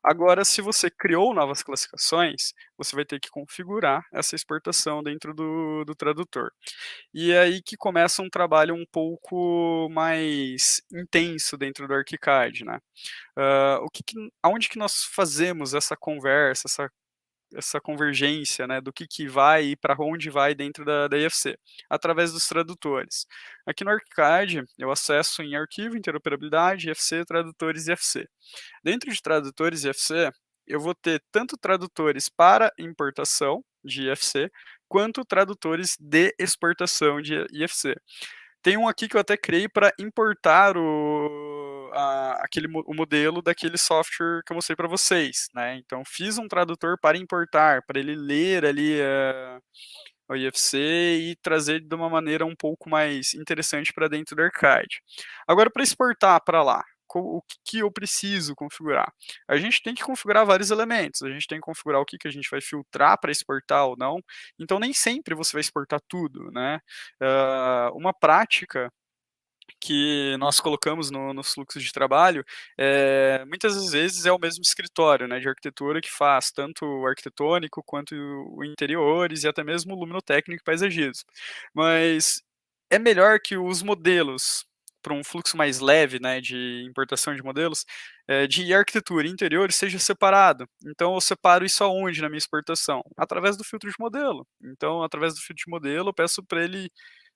Agora, se você criou novas classificações, você vai ter que configurar essa exportação dentro do tradutor. E é aí que começa um trabalho um pouco mais intenso dentro do ArchiCAD, né? Aonde que nós fazemos essa conversa, essa convergência, né, do que vai e para onde vai dentro da IFC, através dos tradutores. Aqui no ArchiCAD, eu acesso em arquivo, interoperabilidade, IFC, tradutores e IFC. Dentro de tradutores e IFC, eu vou ter tanto tradutores para importação de IFC, quanto tradutores de exportação de IFC. Tem um aqui que eu até criei para importar o modelo daquele software que eu mostrei para vocês, né? Então, fiz um tradutor para importar, para ele ler ali o IFC e trazer de uma maneira um pouco mais interessante para dentro do ArchiCAD. Agora, para exportar para lá, o que eu preciso configurar? A gente tem que configurar vários elementos, a gente tem que configurar o que a gente vai filtrar para exportar ou não, então nem sempre você vai exportar tudo, né? Uma prática que nós colocamos nos fluxos de trabalho, muitas das vezes é o mesmo escritório, né, de arquitetura que faz tanto o arquitetônico quanto o interiores e até mesmo o luminotécnico e paisagismo. Mas é melhor que os modelos, para um fluxo mais leve, né, de importação de modelos, de arquitetura e interiores seja separado. Então eu separo isso aonde na minha exportação? Através do filtro de modelo. Então, através do filtro de modelo, eu peço para ele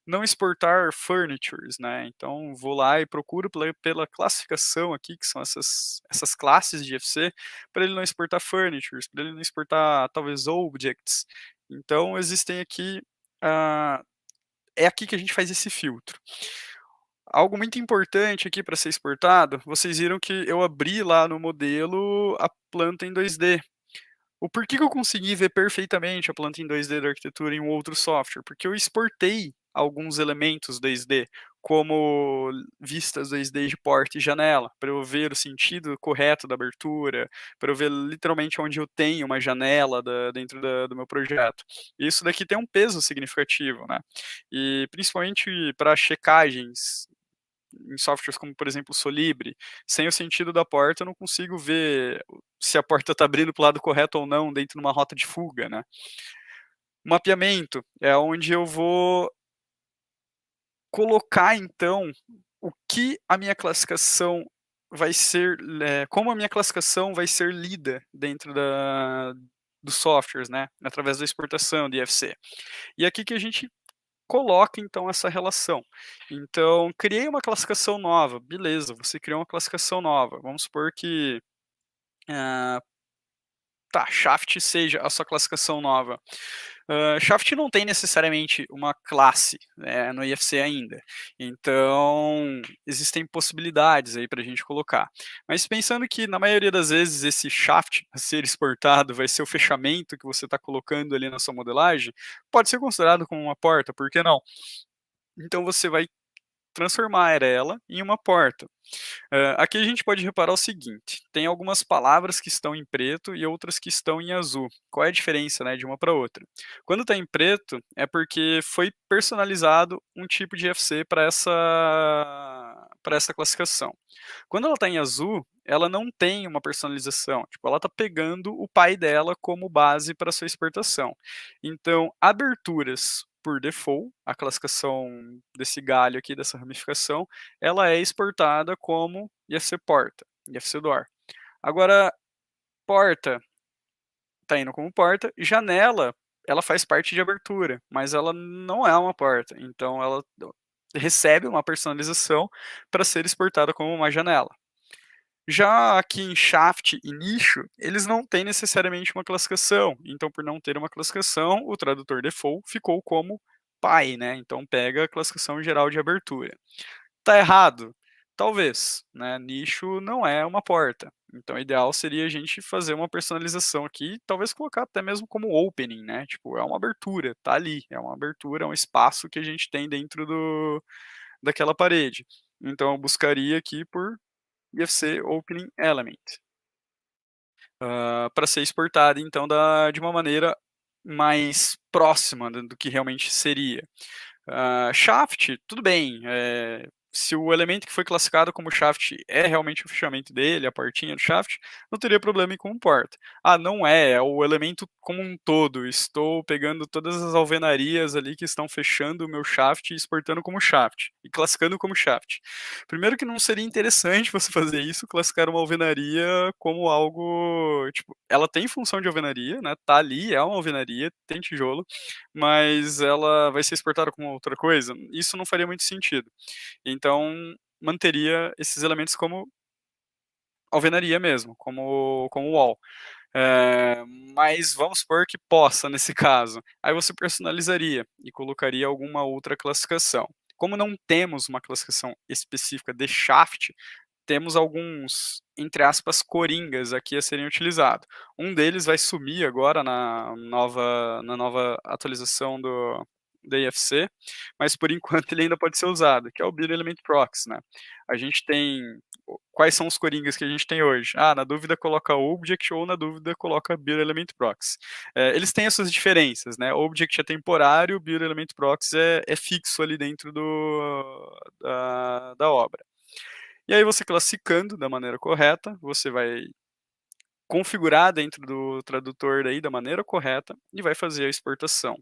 não exportar furnitures, né? Então vou lá e procuro pela classificação aqui, que são essas classes de IFC, para ele não exportar furnitures, para ele não exportar talvez objects. Então existem aqui, é aqui que a gente faz esse filtro. Algo muito importante aqui para ser exportado, vocês viram que eu abri lá no modelo a planta em 2D. O porquê que eu consegui ver perfeitamente a planta em 2D da arquitetura em um outro software? Porque eu exportei alguns elementos 2D, como vistas 2D de porta e janela, para eu ver o sentido correto da abertura, para eu ver literalmente onde eu tenho uma janela dentro do meu projeto. Isso daqui tem um peso significativo, né? E principalmente para checagens em softwares como, por exemplo, o Solibre, sem o sentido da porta, eu não consigo ver se a porta está abrindo para o lado correto ou não dentro de uma rota de fuga, né? O mapeamento é onde eu vou colocar, então, o que a minha classificação vai ser, como a minha classificação vai ser lida dentro dos softwares, né? Através da exportação de IFC. E aqui que a gente coloca então essa relação. Então, criei uma classificação nova, beleza, você criou uma classificação nova. Vamos supor que Shaft seja a sua classificação nova. Shaft não tem necessariamente uma classe, né, no IFC ainda. Então, existem possibilidades aí para a gente colocar. Mas pensando que, na maioria das vezes, esse shaft a ser exportado vai ser o fechamento que você está colocando ali na sua modelagem, pode ser considerado como uma porta, por que não? Então, você vai transformar ela em uma porta. Aqui a gente pode reparar o seguinte: tem algumas palavras que estão em preto e outras que estão em azul. Qual é a diferença, né, de uma para outra? Quando está em preto, é porque foi personalizado um tipo de FC para essa classificação. Quando ela está em azul, ela não tem uma personalização. Tipo, ela está pegando o pai dela como base para sua exportação. Então, aberturas por default, a classificação desse galho aqui, dessa ramificação, ela é exportada como IFC porta, IFC door. Agora, porta está indo como porta, janela ela faz parte de abertura, mas ela não é uma porta. Então ela recebe uma personalização para ser exportada como uma janela. Já aqui em Shaft e nicho, eles não têm necessariamente uma classificação. Então, por não ter uma classificação, o tradutor default ficou como pai, né? Então pega a classificação geral de abertura. Tá errado? Talvez, né? Nicho não é uma porta. Então, o ideal seria a gente fazer uma personalização aqui, talvez colocar até mesmo como opening, né? Tipo, é uma abertura, tá ali, é uma abertura, é um espaço que a gente tem dentro daquela parede. Então, eu buscaria aqui por IFC Opening Element, para ser exportado, então, de uma maneira mais próxima do que realmente seria. Shaft, tudo bem. Se o elemento que foi classificado como shaft é realmente o fechamento dele, a portinha do shaft, não teria problema em como porta. Não é o elemento como um todo. Estou pegando todas as alvenarias ali que estão fechando o meu shaft e exportando como shaft, e classificando como shaft. Primeiro que não seria interessante você fazer isso, classificar uma alvenaria como algo, tipo, ela tem função de alvenaria, né? Tá ali, é uma alvenaria, tem tijolo, mas ela vai ser exportada como outra coisa, isso não faria muito sentido. Então, manteria esses elementos como alvenaria mesmo, como wall. Mas vamos supor que possa, nesse caso. Aí você personalizaria e colocaria alguma outra classificação. Como não temos uma classificação específica de shaft, temos alguns, entre aspas, coringas aqui a serem utilizados. Um deles vai sumir agora na nova atualização da IFC, mas por enquanto ele ainda pode ser usado, que é o Build Element Proxy, né? A gente tem... Quais são os coringas que a gente tem hoje? Na dúvida coloca Object ou na dúvida coloca Build Element Proxy. Eles têm as suas diferenças, né? Object é temporário, Build Element Proxy é fixo ali dentro da obra. E aí você classificando da maneira correta, você vai configurar dentro do tradutor daí da maneira correta e vai fazer a exportação.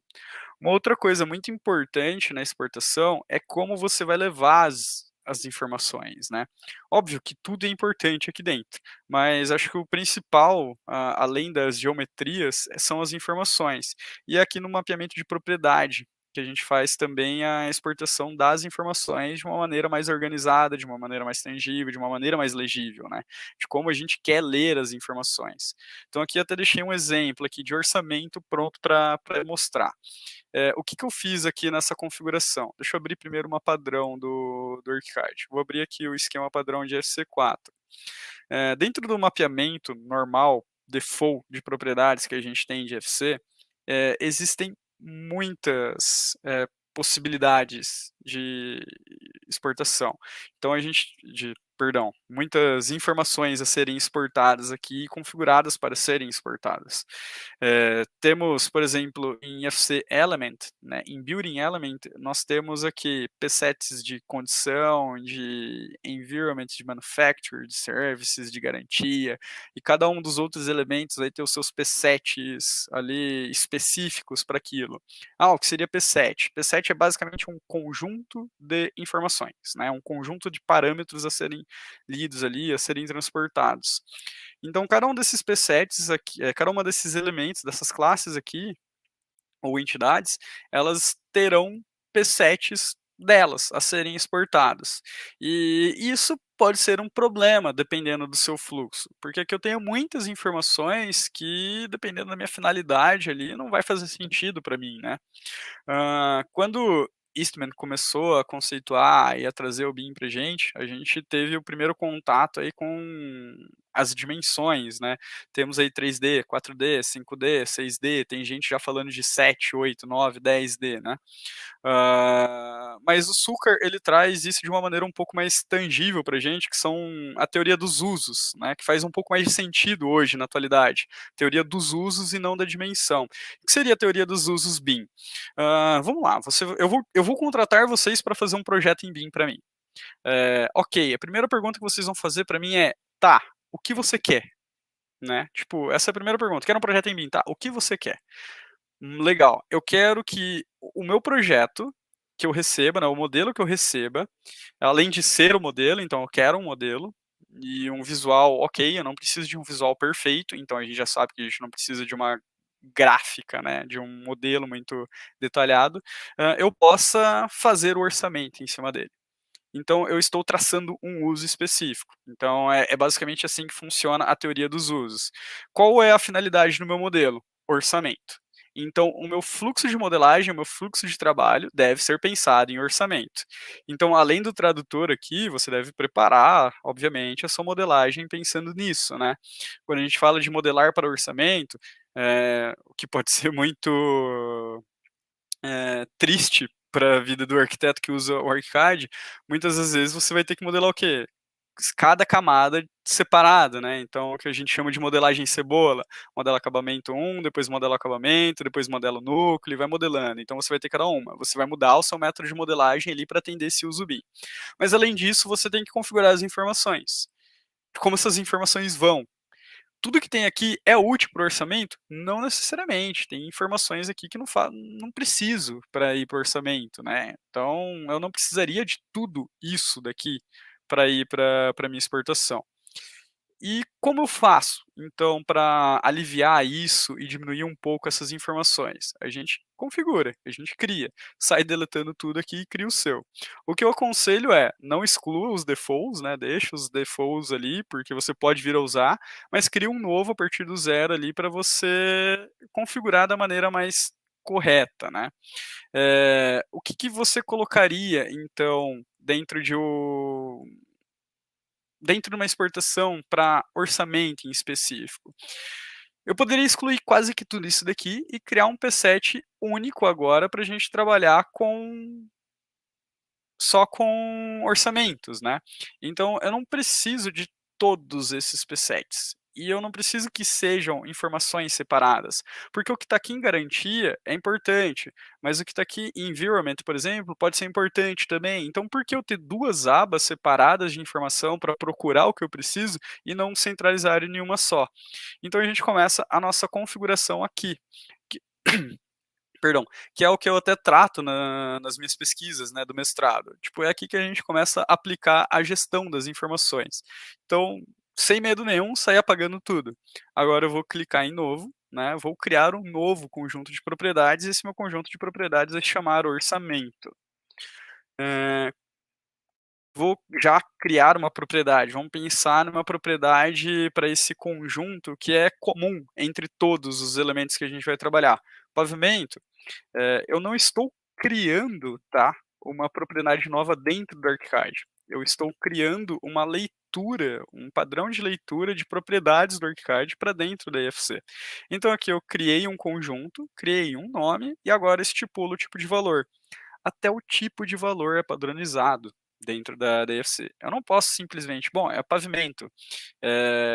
Uma outra coisa muito importante na exportação é como você vai levar as informações, né? Óbvio que tudo é importante aqui dentro, mas acho que o principal, além das geometrias, são as informações. E aqui no mapeamento de propriedade, que a gente faz também a exportação das informações de uma maneira mais organizada, de uma maneira mais tangível, de uma maneira mais legível, né? De como a gente quer ler as informações. Então aqui até deixei um exemplo aqui de orçamento pronto para mostrar. O que eu fiz aqui nessa configuração? Deixa eu abrir primeiro uma padrão do ArchiCAD. Vou abrir aqui o esquema padrão de FC4. Dentro do mapeamento normal, default de propriedades que a gente tem de FC, existem muitas possibilidades de exportação. Então muitas informações a serem exportadas aqui e configuradas para serem exportadas. Temos, por exemplo, em FC Element, né, em Building Element, nós temos aqui presets de condição, de environment, de manufacture, de services, de garantia, e cada um dos outros elementos vai ter os seus presets ali específicos para aquilo. O que seria P7? P7 é basicamente um conjunto de informações, né, um conjunto de parâmetros a serem lidos ali, a serem transportados. Então, cada um desses presets aqui, cada uma desses elementos, dessas classes aqui, ou entidades, elas terão presets delas a serem exportadas. E isso pode ser um problema, dependendo do seu fluxo, porque aqui eu tenho muitas informações que, dependendo da minha finalidade ali, não vai fazer sentido para mim, né? Quando Eastman começou a conceituar e a trazer o BIM para a gente teve o primeiro contato aí com as dimensões, né? Temos aí 3D, 4D, 5D, 6D, tem gente já falando de 7, 8, 9, 10D, né? Mas o Zucker, ele traz isso de uma maneira um pouco mais tangível para a gente, que são a teoria dos usos, né? Que faz um pouco mais de sentido hoje, na atualidade. Teoria dos usos e não da dimensão. O que seria a teoria dos usos BIM? Vamos lá, eu vou contratar vocês para fazer um projeto em BIM para mim. Ok, a primeira pergunta que vocês vão fazer para mim é, tá, o que você quer? Né? Tipo, essa é a primeira pergunta. Quero um projeto em BIM, tá? O que você quer? Legal. Eu quero que o meu projeto que eu receba, né, o modelo que eu receba, além de ser o modelo, então eu quero um modelo e um visual ok, eu não preciso de um visual perfeito, então a gente já sabe que a gente não precisa de uma gráfica, né, de um modelo muito detalhado, eu possa fazer o orçamento em cima dele. Então, eu estou traçando um uso específico. Então, é basicamente assim que funciona a teoria dos usos. Qual é a finalidade do meu modelo? Orçamento. Então, o meu fluxo de modelagem, o meu fluxo de trabalho deve ser pensado em orçamento. Então, além do tradutor aqui, você deve preparar, obviamente, a sua modelagem pensando nisso, né? Quando a gente fala de modelar para orçamento, o que pode ser muito triste para a vida do arquiteto que usa o ArchiCAD, muitas das vezes você vai ter que modelar o quê? Cada camada separada, né? Então, o que a gente chama de modelagem cebola, modela acabamento 1, depois modela acabamento, depois modela o núcleo e vai modelando. Então, você vai ter cada uma. Você vai mudar o seu método de modelagem ali para atender esse uso BIM. Mas, além disso, você tem que configurar as informações. Como essas informações vão? Tudo que tem aqui é útil para o orçamento? Não necessariamente. Tem informações aqui que não preciso para ir para o orçamento, né? Então, eu não precisaria de tudo isso daqui para ir para a minha exportação. E como eu faço, então, para aliviar isso e diminuir um pouco essas informações? A gente configura, a gente cria, sai deletando tudo aqui e cria o seu. O que eu aconselho é, não exclua os defaults, né? Deixa os defaults ali, porque você pode vir a usar, mas cria um novo a partir do zero ali para você configurar da maneira mais correta, né? O que você colocaria, então, dentro de uma exportação para orçamento em específico? Eu poderia excluir quase que tudo isso daqui e criar um P7 único agora para a gente trabalhar só com orçamentos, né? Então eu não preciso de todos esses P7s. E eu não preciso que sejam informações separadas, porque o que está aqui em garantia é importante, mas o que está aqui em environment, por exemplo, pode ser importante também. Então, por que eu ter duas abas separadas de informação para procurar o que eu preciso e não centralizar em uma só? Então, a gente começa a nossa configuração aqui. Que perdão, que é o que eu até trato nas minhas pesquisas, né, do mestrado. Tipo, é aqui que a gente começa a aplicar a gestão das informações. Então, sem medo nenhum, sair apagando tudo. Agora eu vou clicar em novo, né, vou criar um novo conjunto de propriedades, e esse meu conjunto de propriedades é chamar orçamento. Vou já criar uma propriedade, vamos pensar numa propriedade para esse conjunto que é comum entre todos os elementos que a gente vai trabalhar. Pavimento, eu não estou criando, tá, uma propriedade nova dentro do ArchiCAD. Eu estou criando uma leitura, um padrão de leitura de propriedades do ArchiCAD para dentro da IFC. Então aqui eu criei um conjunto, criei um nome e agora estipulo o tipo de valor. Até o tipo de valor é padronizado dentro da IFC. Eu não posso simplesmente, bom, é pavimento.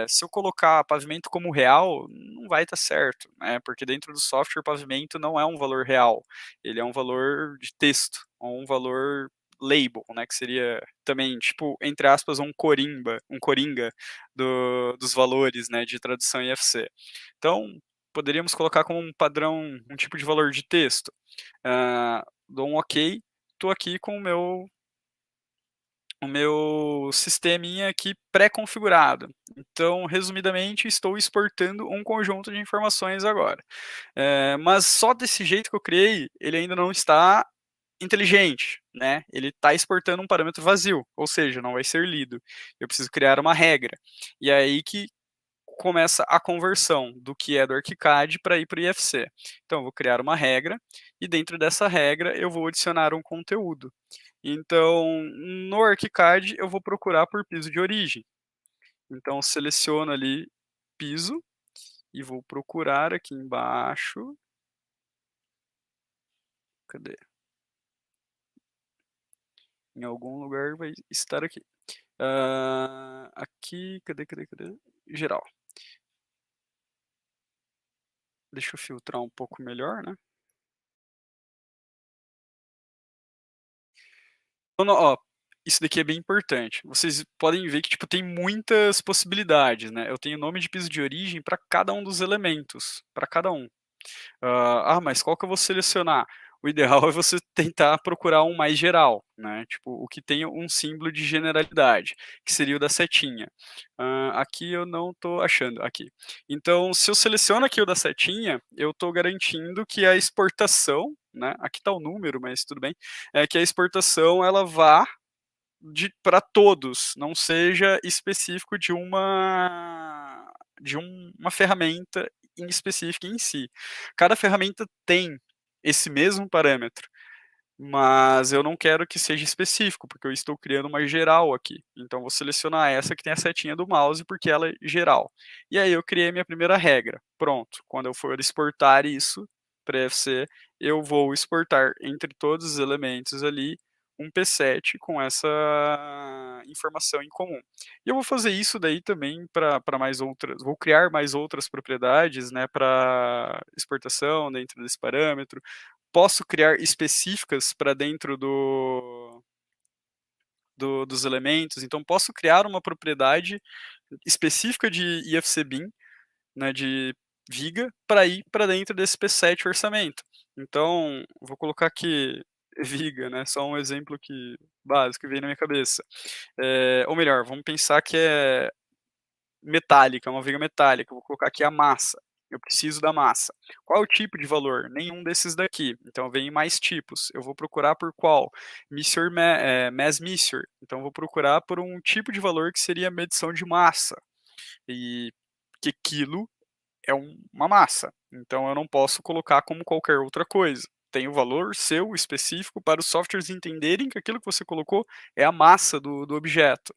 Se eu colocar pavimento como real, não vai estar certo, né? Porque dentro do software, pavimento não é um valor real. Ele é um valor de texto, ou um valor label, né? Que seria também, tipo, entre aspas, um coringa dos valores, né? De tradução IFC. Então, poderíamos colocar como um padrão, um tipo de valor de texto. Dou um OK, estou aqui com o meu sisteminha aqui pré-configurado. Então, resumidamente, estou exportando um conjunto de informações agora. Mas só desse jeito que eu criei, ele ainda não está inteligente, né? Ele está exportando um parâmetro vazio, ou seja, não vai ser lido. Eu preciso criar uma regra. E é aí que começa a conversão do que é do ArchiCAD para ir para o IFC. Então, eu vou criar uma regra, e dentro dessa regra eu vou adicionar um conteúdo. Então, no ArchiCAD, eu vou procurar por piso de origem. Então, seleciono ali piso e vou procurar aqui embaixo. Cadê? Em algum lugar vai estar aqui. Aqui, cadê? Geral. Deixa eu filtrar um pouco melhor, né? Então, ó, isso daqui é bem importante. Vocês podem ver que tipo, tem muitas possibilidades, né? Eu tenho nome de piso de origem para cada um dos elementos, para cada um. Mas qual que eu vou selecionar? o ideal é você tentar procurar um mais geral, né? Tipo, o que tem um símbolo de generalidade, que seria o da setinha. Aqui eu não estou achando, aqui. Então, se eu seleciono aqui o da setinha, eu estou garantindo que a exportação, né? Aqui está o número, mas tudo bem, é que a exportação ela vá para todos, não seja específico de uma ferramenta em específica em si. Cada ferramenta tem esse mesmo parâmetro, mas eu não quero que seja específico, porque eu estou criando uma geral aqui. Então, vou selecionar essa que tem a setinha do mouse, porque ela é geral. E aí, eu criei minha primeira regra. Pronto. Quando eu for exportar isso para FC, eu vou exportar entre todos os elementos ali um P7 com essa informação em comum. E eu vou fazer isso daí também para mais outras, vou criar mais outras propriedades, né, para exportação dentro desse parâmetro. Posso criar específicas para dentro dos elementos, então posso criar uma propriedade específica de IFC bin, né, de viga, para ir para dentro desse P7 orçamento. Então, vou colocar aqui viga, né, só um exemplo básico que veio na minha cabeça. Ou melhor, vamos pensar que é metálica, uma viga metálica, vou colocar aqui a massa. Eu preciso da massa. Qual é o tipo de valor? Nenhum desses daqui. Então, vem mais tipos. Eu vou procurar por qual? Mass Measure. Então, vou procurar por um tipo de valor que seria a medição de massa. E que quilo é uma massa. Então, eu não posso colocar como qualquer outra coisa. Tem o valor seu específico para os softwares entenderem que aquilo que você colocou é a massa do objeto.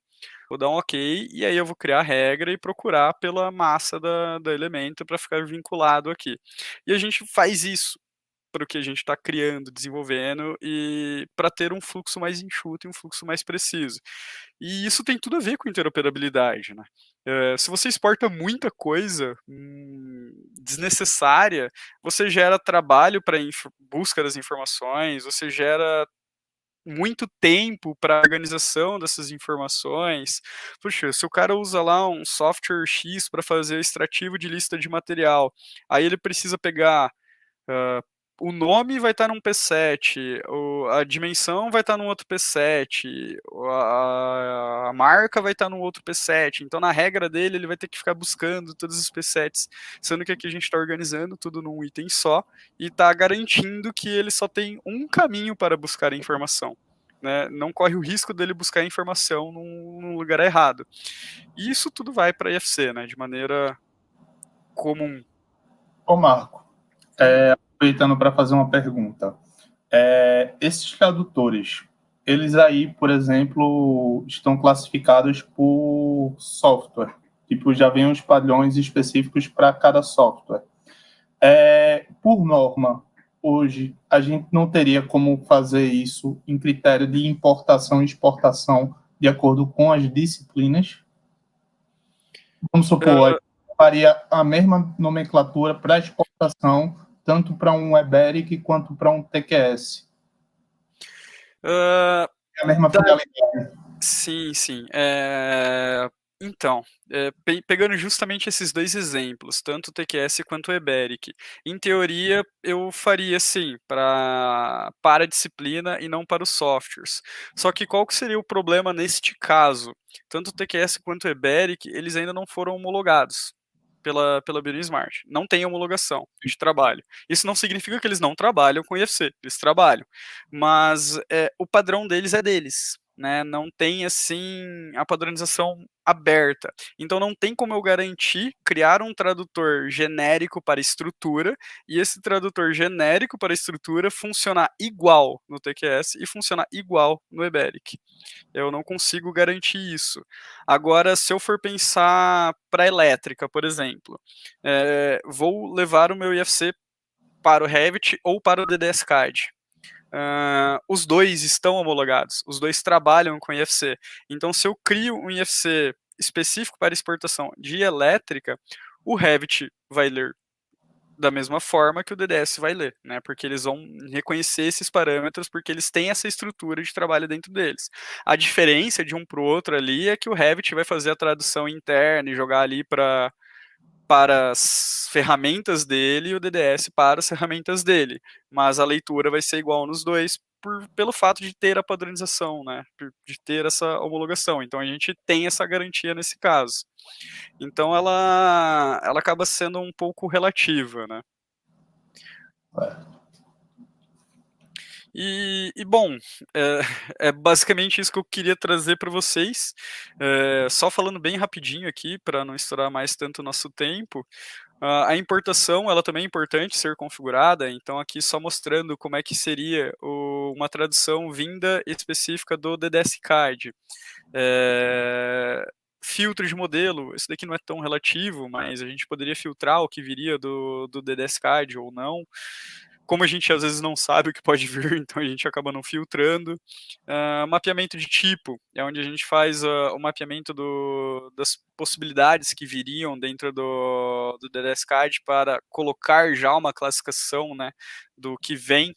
Vou dar um OK, e aí eu vou criar a regra e procurar pela massa da elemento para ficar vinculado aqui. E a gente faz isso para o que a gente está criando, desenvolvendo, e para ter um fluxo mais enxuto e um fluxo mais preciso. E isso tem tudo a ver com interoperabilidade, né? Se você exporta muita coisa desnecessária, você gera trabalho para busca das informações, você gera muito tempo para a organização dessas informações. Puxa, se o cara usa lá um software X para fazer o extrativo de lista de material, aí ele precisa pegar o nome vai estar num P7, a dimensão vai estar num outro P7, a marca vai estar num outro P7. Então, na regra dele, ele vai ter que ficar buscando todos os P7s, sendo que aqui a gente está organizando tudo num item só e está garantindo que ele só tem um caminho para buscar a informação. Né? Não corre o risco dele buscar a informação num lugar errado. E isso tudo vai para IFC, né? De maneira comum. Ô, Marco, aproveitando para fazer uma pergunta. Esses tradutores, eles aí, por exemplo, estão classificados por software. Tipo, já vem os padrões específicos para cada software. Por norma, hoje, a gente não teria como fazer isso em critério de importação e exportação de acordo com as disciplinas? Vamos supor, faria a mesma nomenclatura para exportação, tanto para um EBERIC quanto para um TQS. É a mesma finalidade. Sim, sim. Então, pegando justamente esses dois exemplos, tanto o TQS quanto o EBERIC, em teoria eu faria assim, para a disciplina e não para os softwares. Só que qual que seria o problema neste caso? Tanto o TQS quanto o EBERIC, eles ainda não foram homologados pela Building Smart. Não tem homologação de trabalho. Isso não significa que eles não trabalham com IFC, eles trabalham. Mas o padrão deles é deles. Né, não tem assim a padronização aberta. Então não tem como eu garantir criar um tradutor genérico para estrutura e esse tradutor genérico para estrutura funcionar igual no TQS e funcionar igual no EBERIC. Eu não consigo garantir isso. Agora, se eu for pensar para elétrica, por exemplo, vou levar o meu IFC para o Revit ou para o DDS-CAD. Os dois estão homologados, os dois trabalham com IFC. Então, se eu crio um IFC específico para exportação de elétrica, o Revit vai ler da mesma forma que o DDS vai ler, né? Porque eles vão reconhecer esses parâmetros, porque eles têm essa estrutura de trabalho dentro deles. A diferença de um para o outro ali é que o Revit vai fazer a tradução interna e jogar ali para para as ferramentas dele e o DDS para as ferramentas dele, mas a leitura vai ser igual nos dois pelo fato de ter a padronização, né, de ter essa homologação. Então a gente tem essa garantia nesse caso. Então ela acaba sendo um pouco relativa, né? Bom, é basicamente isso que eu queria trazer para vocês. Só falando bem rapidinho aqui, para não estourar mais tanto o nosso tempo, a importação, ela também é importante ser configurada, então aqui só mostrando como é que seria uma tradução vinda específica do DDS-CAD. Filtro de modelo, isso daqui não é tão relativo, mas a gente poderia filtrar o que viria do DDS-CAD ou não. Como a gente às vezes não sabe o que pode vir, então a gente acaba não filtrando. Mapeamento de tipo, é onde a gente faz o mapeamento das possibilidades que viriam dentro do DDS-CAD para colocar já uma classificação, né, do que vem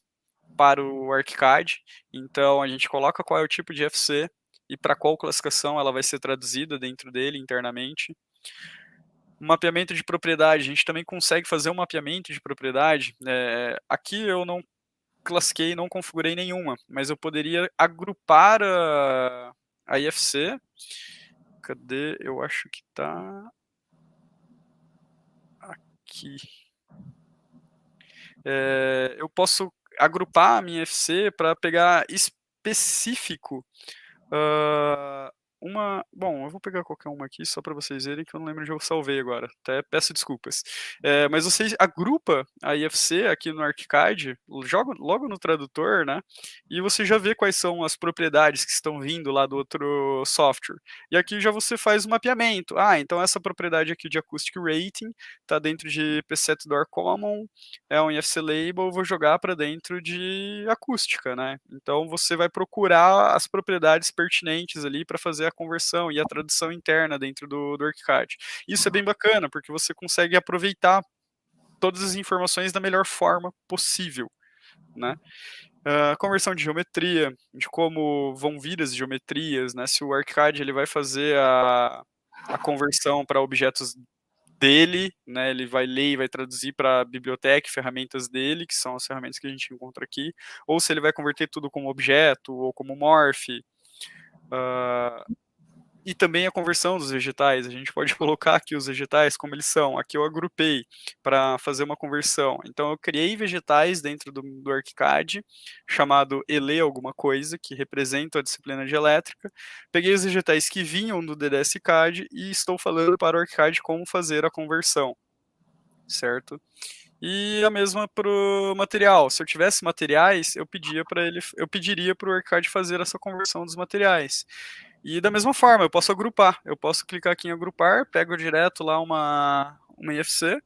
para o ArchiCAD. Então a gente coloca qual é o tipo de FC e para qual classificação ela vai ser traduzida dentro dele internamente. Mapeamento de propriedade, a gente também consegue fazer um mapeamento de propriedade. Aqui eu não classifiquei, não configurei nenhuma, mas eu poderia agrupar a IFC. Cadê? Eu acho que está aqui. Eu posso agrupar a minha IFC para pegar específico Bom, eu vou pegar qualquer uma aqui só para vocês verem que eu não lembro onde eu salvei agora. Até peço desculpas. Mas você agrupa a IFC aqui no ArchiCAD, joga logo no tradutor, né? E você já vê quais são as propriedades que estão vindo lá do outro software. E aqui já você faz o mapeamento. Então essa propriedade aqui de Acoustic Rating está dentro de preset door common, é um IFC label, vou jogar para dentro de acústica, né? Então você vai procurar as propriedades pertinentes ali para fazer a conversão e a tradução interna dentro do ArchiCAD. Isso é bem bacana, porque você consegue aproveitar todas as informações da melhor forma possível, né? Conversão de geometria, de como vão vir as geometrias, né? Se o ArchiCAD ele vai fazer a conversão para objetos dele, né? Ele vai ler e vai traduzir para a biblioteca e ferramentas dele, que são as ferramentas que a gente encontra aqui, ou se ele vai converter tudo como objeto ou como morph. E também a conversão dos vegetais, a gente pode colocar aqui os vegetais como eles são. Aqui eu agrupei para fazer uma conversão. Então eu criei vegetais dentro do ArchiCAD, chamado ELE alguma coisa, que representa a disciplina de elétrica. Peguei os vegetais que vinham do DDS-CAD e estou falando para o ArchiCAD como fazer a conversão, certo? E a mesma para o material. Se eu tivesse materiais, eu pediria para o ArchiCAD fazer essa conversão dos materiais. E da mesma forma, eu posso agrupar. Eu posso clicar aqui em agrupar, pego direto lá uma IFC.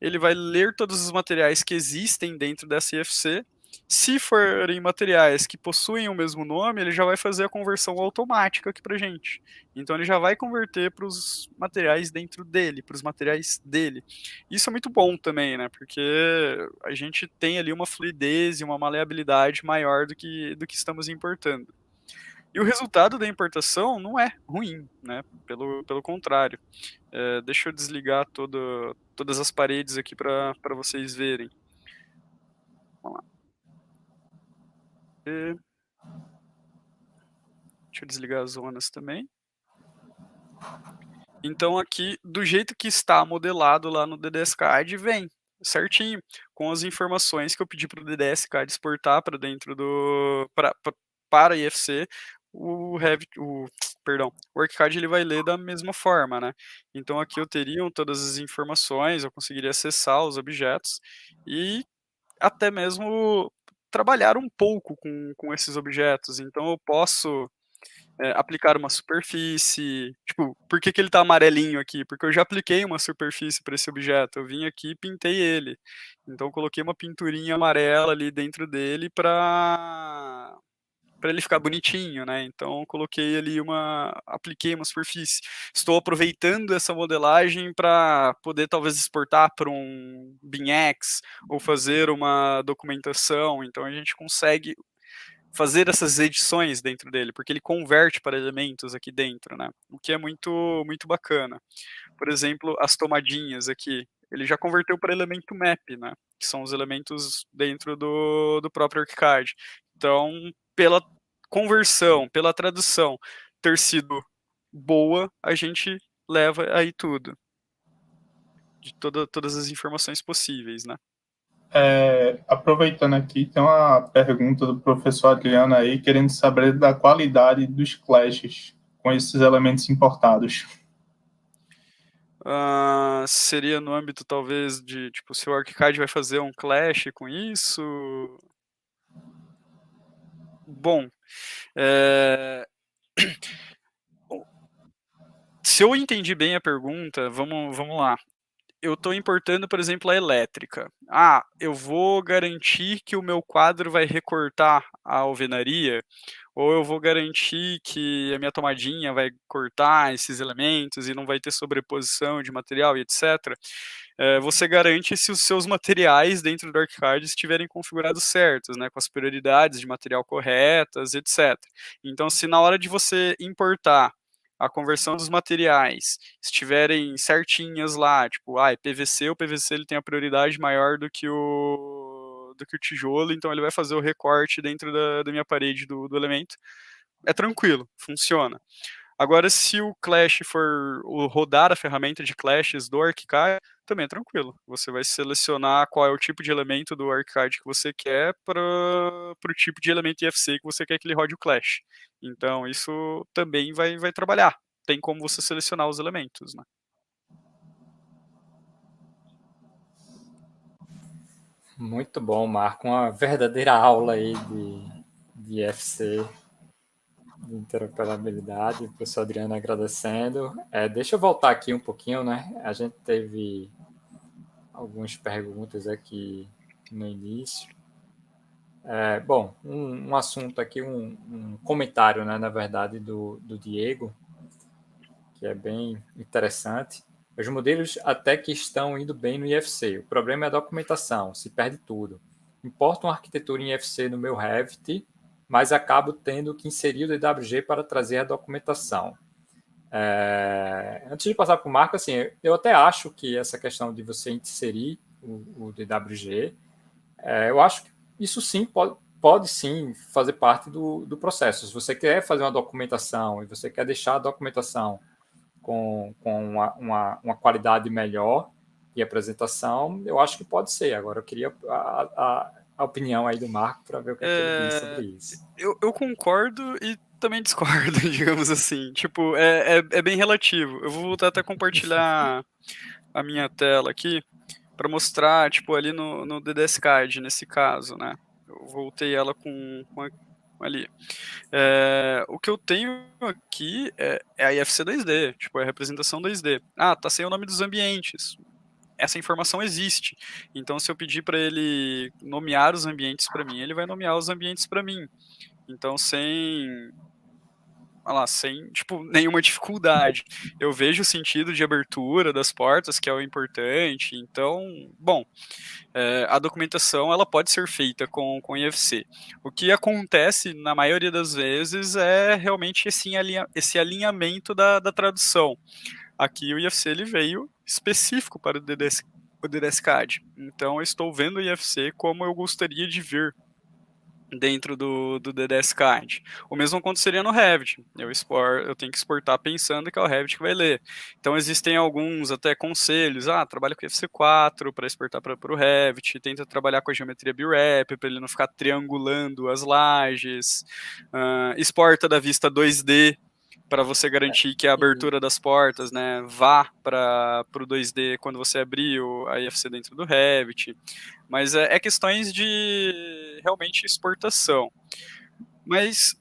Ele vai ler todos os materiais que existem dentro dessa IFC. Se forem materiais que possuem o mesmo nome, ele já vai fazer a conversão automática aqui pra gente. Então ele já vai converter para os materiais dentro dele, para os materiais dele. Isso é muito bom também, né? Porque a gente tem ali uma fluidez e uma maleabilidade maior do que estamos importando. E o resultado da importação não é ruim, né? Pelo contrário. Deixa eu desligar todas as paredes aqui para vocês verem. Vamos lá. Deixa eu desligar as zonas também. Então aqui, do jeito que está modelado lá no DDS-CAD, vem certinho, com as informações que eu pedi para o DDS-CAD exportar para dentro para a IFC, o ArchiCAD ele vai ler da mesma forma, né? Então aqui eu teria todas as informações, eu conseguiria acessar os objetos e até mesmo trabalhar um pouco com esses objetos. Então eu posso aplicar uma superfície. Tipo, por que ele tá amarelinho aqui? Porque eu já apliquei uma superfície para esse objeto. Eu vim aqui e pintei ele. Então, eu coloquei uma pinturinha amarela ali dentro dele para ele ficar bonitinho, né? Então, eu coloquei ali apliquei uma superfície. Estou aproveitando essa modelagem para poder talvez exportar para um BIMX ou fazer uma documentação. Então, a gente consegue fazer essas edições dentro dele, porque ele converte para elementos aqui dentro, né? O que é muito, muito bacana. por exemplo, as tomadinhas aqui, ele já converteu para elemento map, né? Que são os elementos dentro do próprio ArchiCAD. Então, pela conversão, pela tradução ter sido boa, a gente leva aí tudo. De todas as informações possíveis, né? Aproveitando aqui, tem uma pergunta do professor Adriano aí, querendo saber da qualidade dos clashes com esses elementos importados. Seria no âmbito, talvez, de, tipo, se o ArchiCAD vai fazer um clash com isso? Bom, se eu entendi bem a pergunta, vamos lá. Eu estou importando, por exemplo, a elétrica. Eu vou garantir que o meu quadro vai recortar a alvenaria, ou eu vou garantir que a minha tomadinha vai cortar esses elementos e não vai ter sobreposição de material e etc. Você garante se os seus materiais dentro do ArchiCAD estiverem configurados certos, né, com as prioridades de material corretas, etc. Então, se na hora de você importar a conversão dos materiais estiverem certinhas lá, tipo, é PVC, o PVC ele tem a prioridade maior do que o tijolo, então ele vai fazer o recorte dentro da minha parede do elemento. É tranquilo, funciona. Agora, se o Clash for rodar a ferramenta de clashes do ArchiCAD, também é tranquilo. Você vai selecionar qual é o tipo de elemento do ArchiCAD que você quer para o tipo de elemento IFC que você quer que ele rode o Clash. Então, isso também vai trabalhar. Tem como você selecionar os elementos, né? Muito bom, Marco. Uma verdadeira aula aí de IFC, de interoperabilidade. O professor Adriano agradecendo. Deixa eu voltar aqui um pouquinho, né? A gente teve algumas perguntas aqui no início. Bom, um assunto aqui, um comentário, né, na verdade, do Diego, que é bem interessante. Os modelos até que estão indo bem no IFC. O problema é a documentação, se perde tudo. Importo uma arquitetura em IFC no meu Revit, mas acabo tendo que inserir o DWG para trazer a documentação. Antes de passar para o Marco, assim, eu até acho que essa questão de você inserir o DWG, eu acho que isso sim pode sim fazer parte do processo. Se você quer fazer uma documentação e você quer deixar a documentação com uma qualidade melhor de apresentação, eu acho que pode ser. Agora, eu queria a opinião aí do Marco para ver o que ele diz sobre isso. Eu concordo e também discordo, digamos assim. Tipo, é bem relativo. Eu vou voltar até a compartilhar a minha tela aqui para mostrar, tipo, ali no DDSCAD, nesse caso, né? Eu voltei ela com ali. O que eu tenho aqui é a IFC 2D, tipo, é a representação 2D. Tá sem o nome dos ambientes. Essa informação existe. Então, se eu pedir para ele nomear os ambientes para mim, ele vai nomear os ambientes para mim. Então, sem tipo, nenhuma dificuldade. Eu vejo o sentido de abertura das portas, que é o importante. Então, bom, a documentação ela pode ser feita com IFC. O que acontece, na maioria das vezes, é realmente esse alinhamento da tradução. Aqui o IFC ele veio específico para o DDSCAD. Então, eu estou vendo o IFC como eu gostaria de ver dentro do DDSCAD. O mesmo aconteceria no Revit. Eu tenho que exportar pensando que é o Revit que vai ler. Então existem alguns até conselhos. Trabalha com FC4 para exportar para o Revit. Tenta trabalhar com a geometria BRAP para ele não ficar triangulando as lajes. Exporta da vista 2D para você garantir que a abertura das portas, né, vá para o 2D quando você abrir a IFC dentro do Revit. Mas é questões de realmente exportação. Mas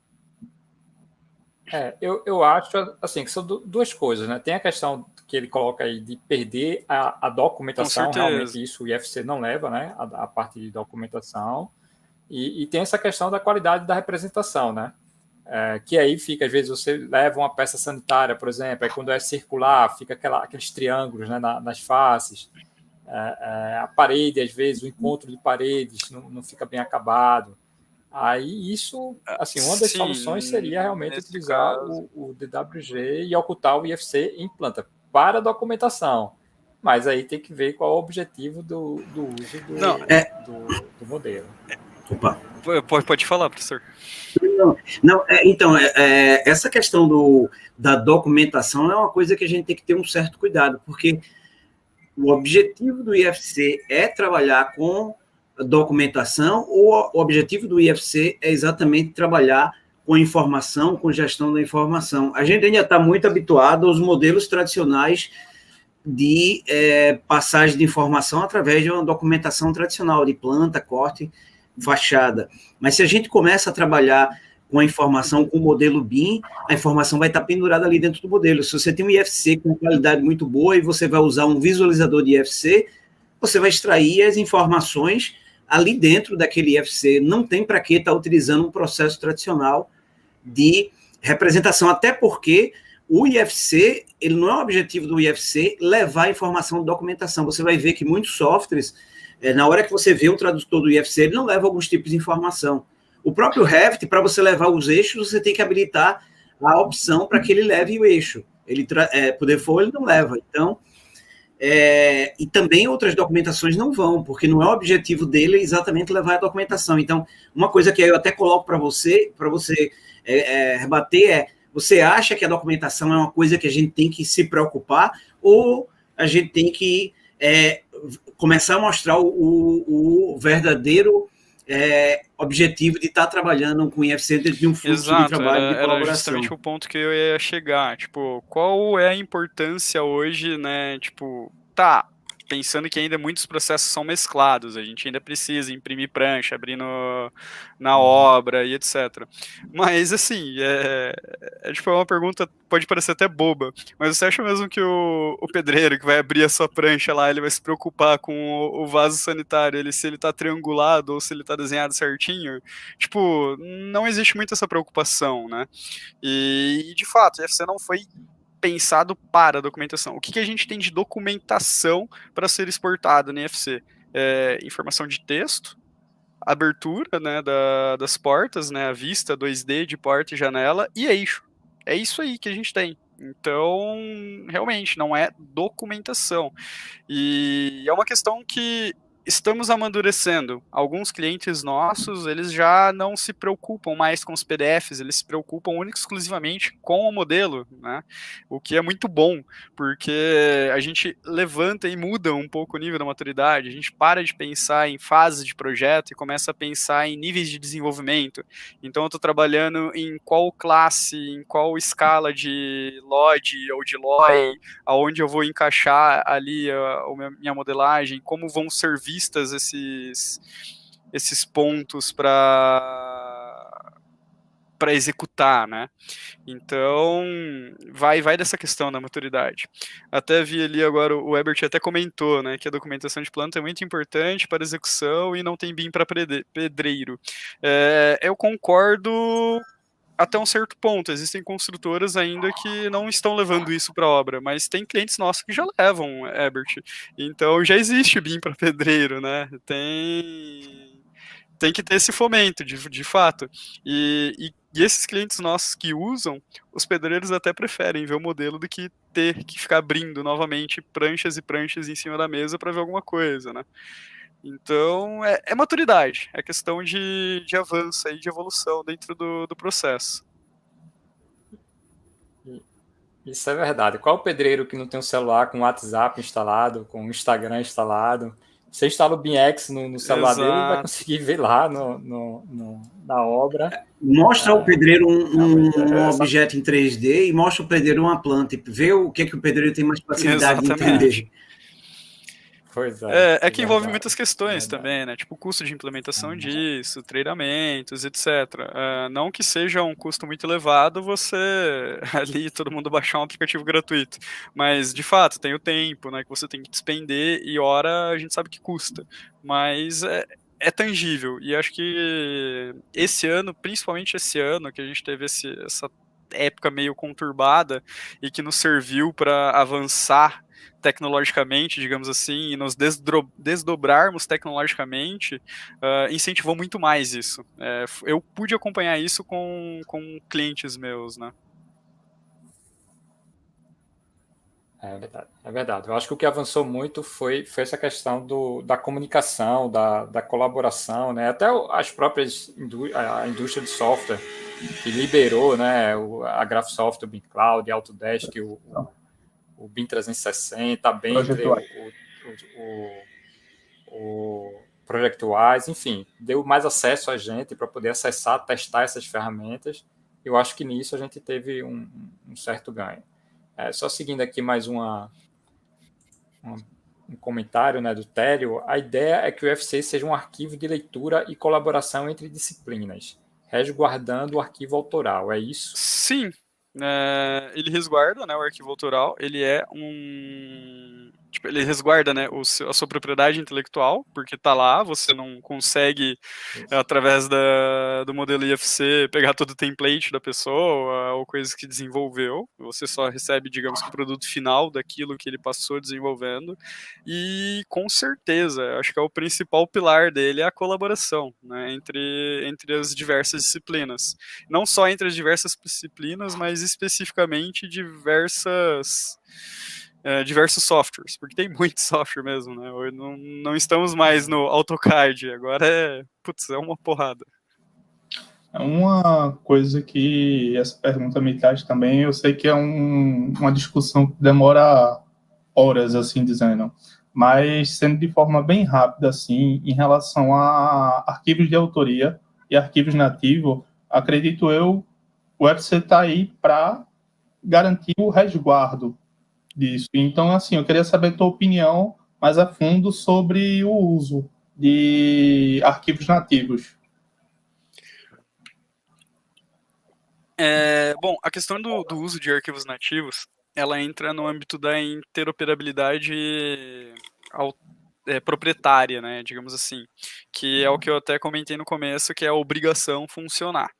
eu acho assim que são duas coisas, né? Tem a questão que ele coloca aí de perder a documentação, realmente isso o IFC não leva, né? A parte de documentação. E tem essa questão da qualidade da representação, né? Que aí fica, às vezes, você leva uma peça sanitária, por exemplo, aí quando é circular, fica aqueles triângulos, né, nas faces. A parede, às vezes, o encontro de paredes não fica bem acabado. Aí isso, assim, uma das soluções seria realmente utilizar o DWG e ocultar o IFC em planta. para a documentação. Mas aí tem que ver qual é o objetivo do uso do modelo. Opa. Pode falar, professor. Não, então, essa questão da documentação é uma coisa que a gente tem que ter um certo cuidado, porque o objetivo do IFC é trabalhar com documentação, ou o objetivo do IFC é exatamente trabalhar com informação, com gestão da informação. A gente ainda está muito habituado aos modelos tradicionais de passagem de informação através de uma documentação tradicional, de planta, corte, fachada. Mas se a gente começa a trabalhar com a informação, com o modelo BIM, a informação vai estar pendurada ali dentro do modelo. Se você tem um IFC com qualidade muito boa e você vai usar um visualizador de IFC, você vai extrair as informações ali dentro daquele IFC. Não tem para que estar utilizando um processo tradicional de representação, até porque o IFC, ele não é o objetivo do IFC levar a informação de documentação. Você vai ver que muitos softwares, na hora que você vê o tradutor do IFC, ele não leva alguns tipos de informação. O próprio Revit, para você levar os eixos, você tem que habilitar a opção para que ele leve o eixo. Por default, ele não leva. Então, e também outras documentações não vão, porque não é o objetivo dele exatamente levar a documentação. Então, uma coisa que eu até coloco para você rebater você acha que a documentação é uma coisa que a gente tem que se preocupar, ou a gente tem que começar a mostrar o verdadeiro objetivo de estar trabalhando com IFC dentro de um fluxo de trabalho de colaboração? Era justamente o ponto que eu ia chegar. Tipo, qual é a importância hoje, né? Tipo, pensando que ainda muitos processos são mesclados, a gente ainda precisa imprimir prancha, abrir na obra e etc. Mas, assim, tipo, é uma pergunta, pode parecer até boba, mas você acha mesmo que o pedreiro que vai abrir a sua prancha lá, ele vai se preocupar com o vaso sanitário, se ele tá triangulado ou se ele tá desenhado certinho? Tipo, não existe muito essa preocupação, né? E de fato, o IFC não foi pensado para a documentação. O que a gente tem de documentação para ser exportado no IFC? Informação de texto, abertura, né, das portas, né, a vista 2D de porta e janela e eixo. É isso aí que a gente tem. Então, realmente, não é documentação. E é uma questão que estamos amadurecendo. Alguns clientes nossos, eles já não se preocupam mais com os PDFs, eles se preocupam única e exclusivamente com o modelo, né? O que é muito bom, porque a gente levanta e muda um pouco o nível da maturidade, a gente para de pensar em fases de projeto e começa a pensar em níveis de desenvolvimento. Então, eu estou trabalhando em qual classe, em qual escala de LOD ou de LOI, aonde eu vou encaixar ali a minha modelagem, como vão ser vistas esses pontos para executar, né? Então, vai dessa questão da maturidade. Até vi ali agora, o Ebert até comentou, né, que a documentação de planta é muito importante para execução e não tem BIM para pedreiro. Eu concordo até um certo ponto. Existem construtoras ainda que não estão levando isso para obra, mas tem clientes nossos que já levam, Ebert. Então já existe BIM para pedreiro, né? Tem que ter esse fomento, de fato. E esses clientes nossos que usam, os pedreiros até preferem ver o modelo do que ter que ficar abrindo novamente pranchas e pranchas em cima da mesa para ver alguma coisa, né? Então, é maturidade, é questão de avanço e de evolução dentro do processo. Isso é verdade. Qual o pedreiro que não tem um celular com WhatsApp instalado, com o Instagram instalado? Você instala o BIMX no celular dele, ele vai conseguir ver lá na obra. Mostra ao pedreiro um objeto em 3D e mostra ao pedreiro uma planta e vê o que o pedreiro tem mais facilidade de entender. Pois é que envolve muitas questões também, né? Tipo, o custo de implementação disso, treinamentos, etc. Não que seja um custo muito elevado você ali, todo mundo baixar um aplicativo gratuito. Mas, de fato, tem o tempo, né? Que você tem que despender e hora a gente sabe que custa. Mas é tangível. E acho que esse ano, principalmente esse ano, que a gente teve essa época meio conturbada e que nos serviu para avançar tecnologicamente, digamos assim, e nos desdobrarmos tecnologicamente, incentivou muito mais isso. Eu pude acompanhar isso com clientes meus, né? É verdade, é verdade. Eu acho que o que avançou muito foi essa questão da comunicação, da colaboração, né? Até as próprias a indústria de software que liberou, né? A Graphisoft, o BeamCloud, a Autodesk, o BIM 360, a Bentley, Projeto A. o ProjectWise, enfim, deu mais acesso a gente para poder acessar, testar essas ferramentas. Eu acho que nisso a gente teve um certo ganho. Só seguindo aqui mais um comentário, né, do Tério, a ideia é que o UFC seja um arquivo de leitura e colaboração entre disciplinas, resguardando o arquivo autoral, é isso? Sim, ele resguarda, né, o arquivo autoral, ele é um... Tipo, ele resguarda, né, a sua propriedade intelectual, porque tá lá, você não consegue, através do modelo IFC, pegar todo o template da pessoa ou coisas que desenvolveu, você só recebe, digamos que o produto final daquilo que ele passou desenvolvendo, e com certeza, acho que é o principal pilar dele é a colaboração, né, entre as diversas disciplinas. Não só entre as diversas disciplinas, mas especificamente diversos softwares, porque tem muito software mesmo, né? Não estamos mais no AutoCAD, agora é uma porrada. Uma coisa que essa pergunta me traz também, eu sei que é uma discussão que demora horas, assim dizendo, mas sendo de forma bem rápida, assim, em relação a arquivos de autoria e arquivos nativos, acredito eu, o UFC está aí para garantir o resguardo disso. Então, assim, eu queria saber a tua opinião mais a fundo sobre o uso de arquivos nativos. Bom, a questão do uso de arquivos nativos, ela entra no âmbito da interoperabilidade proprietária, né, digamos assim, que é o que eu até comentei no começo, que é a obrigação funcionar.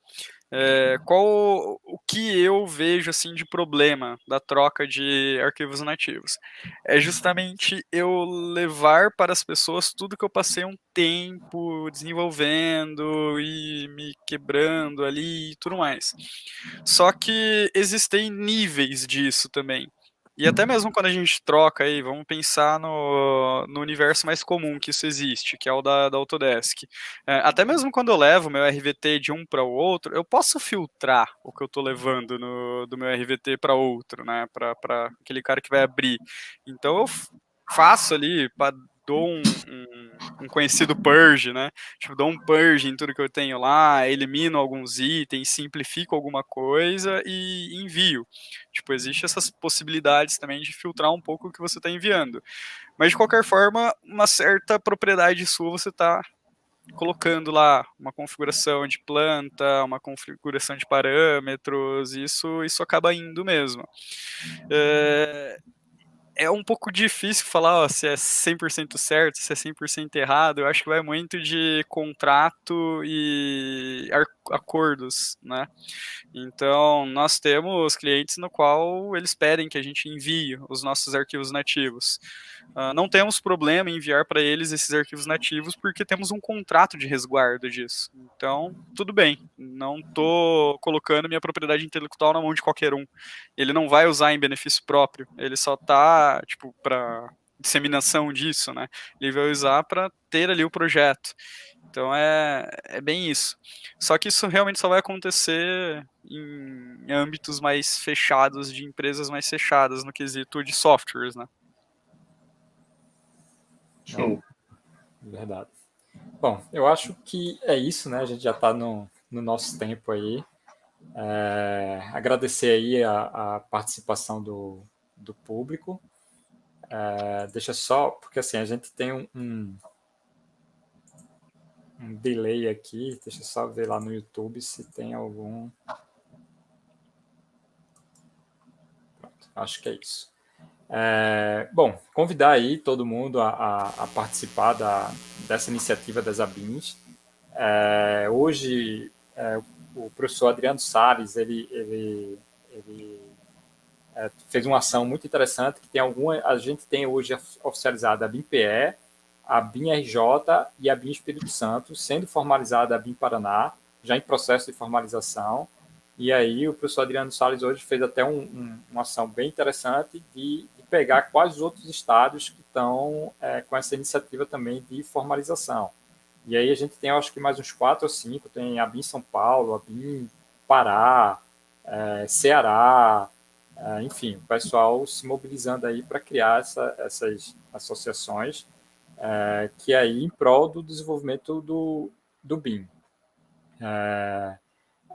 Qual o que eu vejo assim de problema da troca de arquivos nativos? É justamente eu levar para as pessoas tudo que eu passei um tempo desenvolvendo e me quebrando ali e tudo mais. Só que existem níveis disso também. E até mesmo quando a gente troca aí, vamos pensar no universo mais comum que isso existe, que é o da Autodesk. Até mesmo quando eu levo meu RVT de um para o outro, eu posso filtrar o que eu estou levando do meu RVT para outro, né? Para aquele cara que vai abrir. Então eu faço ali, dou um conhecido purge, né? Tipo, dou um purge em tudo que eu tenho lá, elimino alguns itens, simplifico alguma coisa e envio. Tipo, existe essas possibilidades também de filtrar um pouco o que você está enviando. Mas de qualquer forma, uma certa propriedade sua você está colocando lá uma configuração de planta, uma configuração de parâmetros, isso acaba indo mesmo. É um pouco difícil falar se é 100% certo, se é 100% errado. Eu acho que vai muito de contrato e acordos, né? Então, nós temos clientes no qual eles pedem que a gente envie os nossos arquivos nativos. Não temos problema em enviar para eles esses arquivos nativos porque temos um contrato de resguardo disso. Então, tudo bem. Não estou colocando minha propriedade intelectual na mão de qualquer um. Ele não vai usar em benefício próprio. Ele só está, tipo, para disseminação disso, né? Ele vai usar para ter ali o projeto. Então é bem isso. Só que isso realmente só vai acontecer em âmbitos mais fechados, de empresas mais fechadas no quesito de softwares, né? Show. Verdade. Bom, eu acho que é isso, né? A gente já está no nosso tempo aí. Agradecer aí a participação do público. Deixa só, porque assim, a gente tem um delay aqui. Deixa eu só ver lá no YouTube se tem algum. Pronto, acho que é isso. Bom, convidar aí todo mundo a participar dessa iniciativa das ABINs. Hoje, o professor Adriano Salles, ele fez uma ação muito interessante, que a gente tem hoje oficializada a BIM-PE, a BIM-RJ e a BIM Espírito Santo, sendo formalizada a BIM Paraná, já em processo de formalização. E aí o professor Adriano Salles hoje fez até uma ação bem interessante de pegar quais os outros estados que estão com essa iniciativa também de formalização. E aí a gente tem, acho que mais uns 4 ou 5, tem a BIM São Paulo, a BIM Pará, Ceará, enfim, o pessoal se mobilizando aí para criar essas associações, que aí em prol do desenvolvimento do BIM.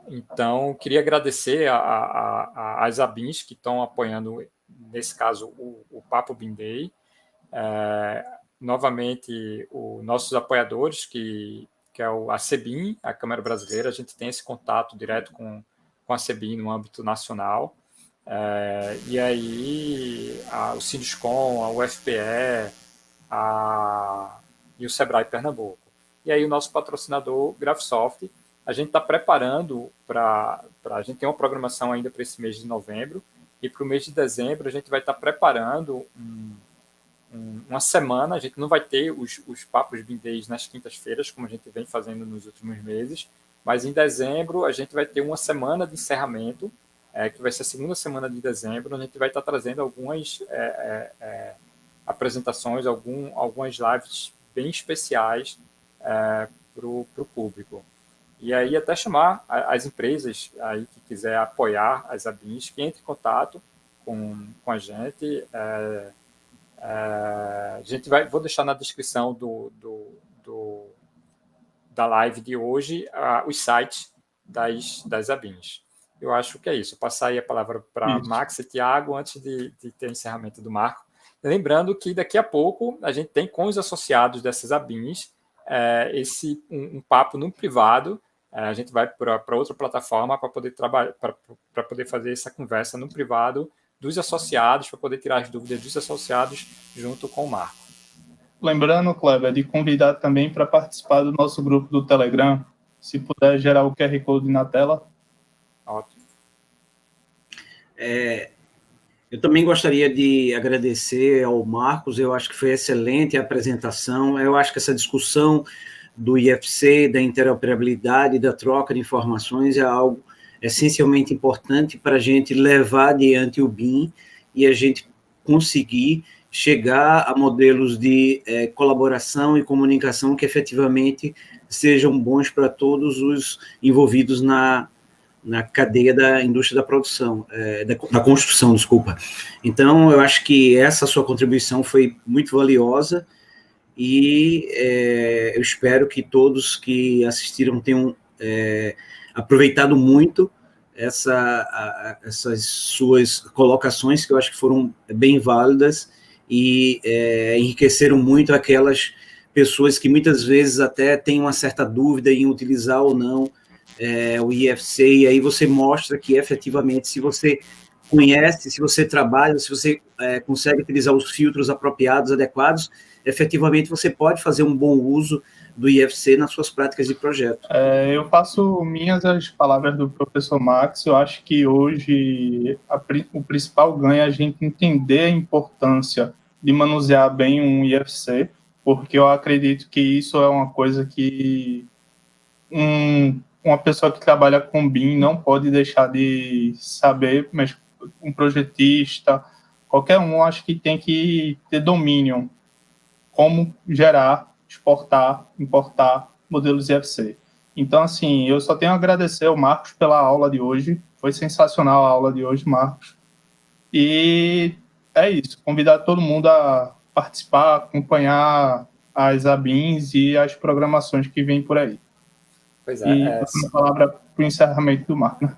Então, queria agradecer às ABINs que estão apoiando, nesse caso, o Papo BIM Day. Novamente, os nossos apoiadores, que é a CEBIM, a Câmara Brasileira, a gente tem esse contato direto com a CEBIM no âmbito nacional. E aí, o Sinduscom, a UFPE e o Sebrae Pernambuco. E aí, o nosso patrocinador, Graphisoft, a gente está preparando a gente tem uma programação ainda para esse mês de novembro, e para o mês de dezembro a gente vai estar preparando uma semana. A gente não vai ter os papos BIM Days nas quintas-feiras, como a gente vem fazendo nos últimos meses, mas em dezembro a gente vai ter uma semana de encerramento, que vai ser a segunda semana de dezembro, onde a gente vai estar trazendo algumas apresentações, algumas lives bem especiais para o público. E aí até chamar as empresas aí que quiser apoiar as ABINs, que entre em contato com a gente. Vou deixar na descrição da live de hoje os sites das ABINs. Eu acho que é isso. Vou passar aí a palavra para Max e Tiago antes de ter o encerramento do Marco. Lembrando que daqui a pouco a gente tem com os associados dessas ABINs um papo no privado. A gente vai para outra plataforma para poder trabalhar, para poder fazer essa conversa no privado dos associados, para poder tirar as dúvidas dos associados junto com o Marco. Lembrando, Kleber, de convidar também para participar do nosso grupo do Telegram, se puder gerar o QR Code na tela. Ótimo. Eu também gostaria de agradecer ao Marcos, eu acho que foi excelente a apresentação, eu acho que essa discussão do IFC, da interoperabilidade, da troca de informações é algo essencialmente importante para a gente levar adiante o BIM e a gente conseguir chegar a modelos de colaboração e comunicação que efetivamente sejam bons para todos os envolvidos na cadeia da indústria da produção, da construção, desculpa. Então, eu acho que essa sua contribuição foi muito valiosa e eu espero que todos que assistiram tenham aproveitado muito essas suas colocações, que eu acho que foram bem válidas e enriqueceram muito aquelas pessoas que muitas vezes até têm uma certa dúvida em utilizar ou não o IFC, e aí você mostra que efetivamente, se você conhece, se você trabalha, se você consegue utilizar os filtros apropriados, adequados, efetivamente você pode fazer um bom uso do IFC nas suas práticas de projeto. Eu faço minhas as palavras do professor Max. Eu acho que hoje o principal ganho é a gente entender a importância de manusear bem um IFC, porque eu acredito que isso é uma coisa que uma pessoa que trabalha com BIM não pode deixar de saber, mas um projetista, qualquer um, acho que tem que ter domínio como gerar, exportar, importar modelos IFC. Então, assim, eu só tenho a agradecer ao Marcos pela aula de hoje. Foi sensacional a aula de hoje, Marcos. E é isso. Convidar todo mundo a participar, acompanhar as ABINs e as programações que vêm por aí. Pois E passando a palavra para o encerramento do Marco, né?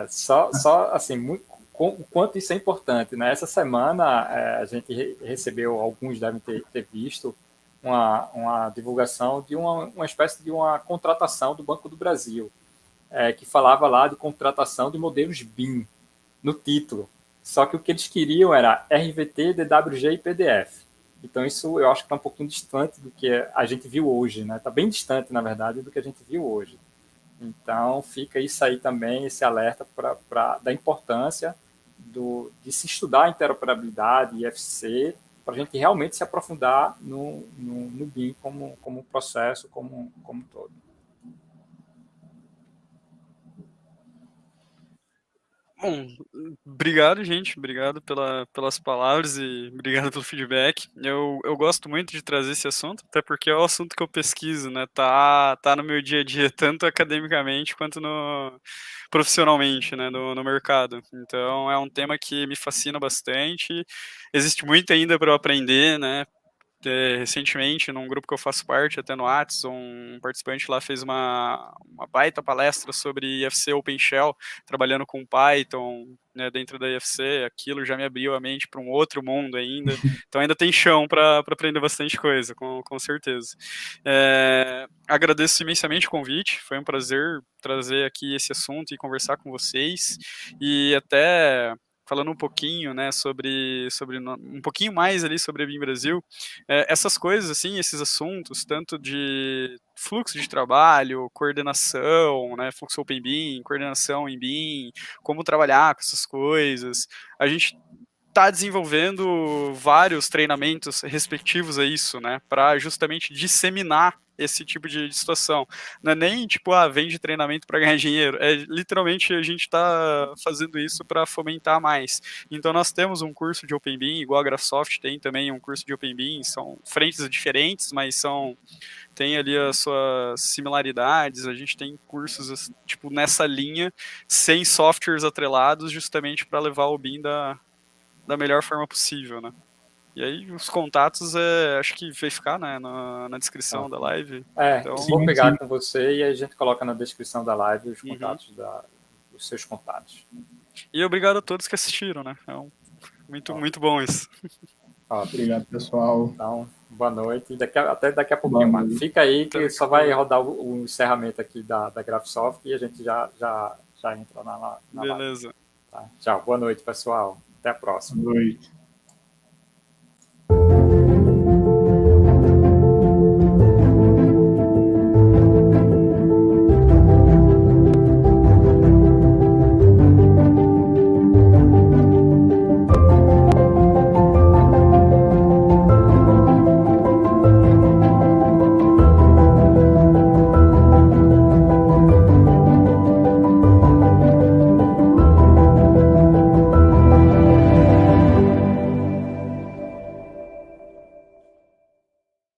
Só assim, o quanto isso é importante, né? Essa semana a gente recebeu, alguns devem ter visto, uma divulgação de uma espécie de uma contratação do Banco do Brasil, que falava lá de contratação de modelos BIM no título. Só que o que eles queriam era RVT, DWG e PDF. Então isso eu acho que está um pouquinho distante do que a gente viu hoje, né? Está bem distante, na verdade, do que a gente viu hoje. Então fica isso aí também, esse alerta da importância de se estudar a interoperabilidade, IFC, para a gente realmente se aprofundar no BIM como processo, como todo. Bom, obrigado, gente. Obrigado pelas palavras e obrigado pelo feedback. Eu gosto muito de trazer esse assunto, até porque é o assunto que eu pesquiso, né? Tá no meu dia a dia, tanto academicamente quanto profissionalmente, né? No mercado. Então é um tema que me fascina bastante. Existe muito ainda para eu aprender, né? Recentemente, num grupo que eu faço parte, até no Whats, um participante lá fez uma baita palestra sobre IFC OpenShell, trabalhando com Python, né, dentro da IFC. Aquilo já me abriu a mente para um outro mundo ainda. Então ainda tem chão para aprender bastante coisa, com certeza. Agradeço imensamente o convite, foi um prazer trazer aqui esse assunto e conversar com vocês. E até falando um pouquinho, né, sobre um pouquinho mais ali sobre a BIM Brasil, essas coisas, assim, esses assuntos, tanto de fluxo de trabalho, coordenação, né, fluxo Open BIM, coordenação em BIM, como trabalhar com essas coisas, a gente está desenvolvendo vários treinamentos respectivos a isso, né, para justamente disseminar esse tipo de situação. Não é nem tipo, vende treinamento para ganhar dinheiro, é literalmente a gente está fazendo isso para fomentar mais. Então nós temos um curso de Open BIM, igual a Graphisoft tem também um curso de Open BIM, são frentes diferentes, mas tem ali as suas similaridades. A gente tem cursos tipo nessa linha, sem softwares atrelados, justamente para levar o BIM da melhor forma possível, né? E aí os contatos, acho que vai ficar, né, na descrição da live. Então, vou pegar com você e a gente coloca na descrição da live os contatos os seus contatos. E obrigado a todos que assistiram, né? Muito bom isso. Obrigado, pessoal. Então, boa noite. Até daqui a pouquinho mais. Fica aí que só vai rodar o encerramento aqui da Graphisoft e a gente já entra na Beleza. live. Tá? Tchau, boa noite, pessoal. Até a próxima. Boa noite.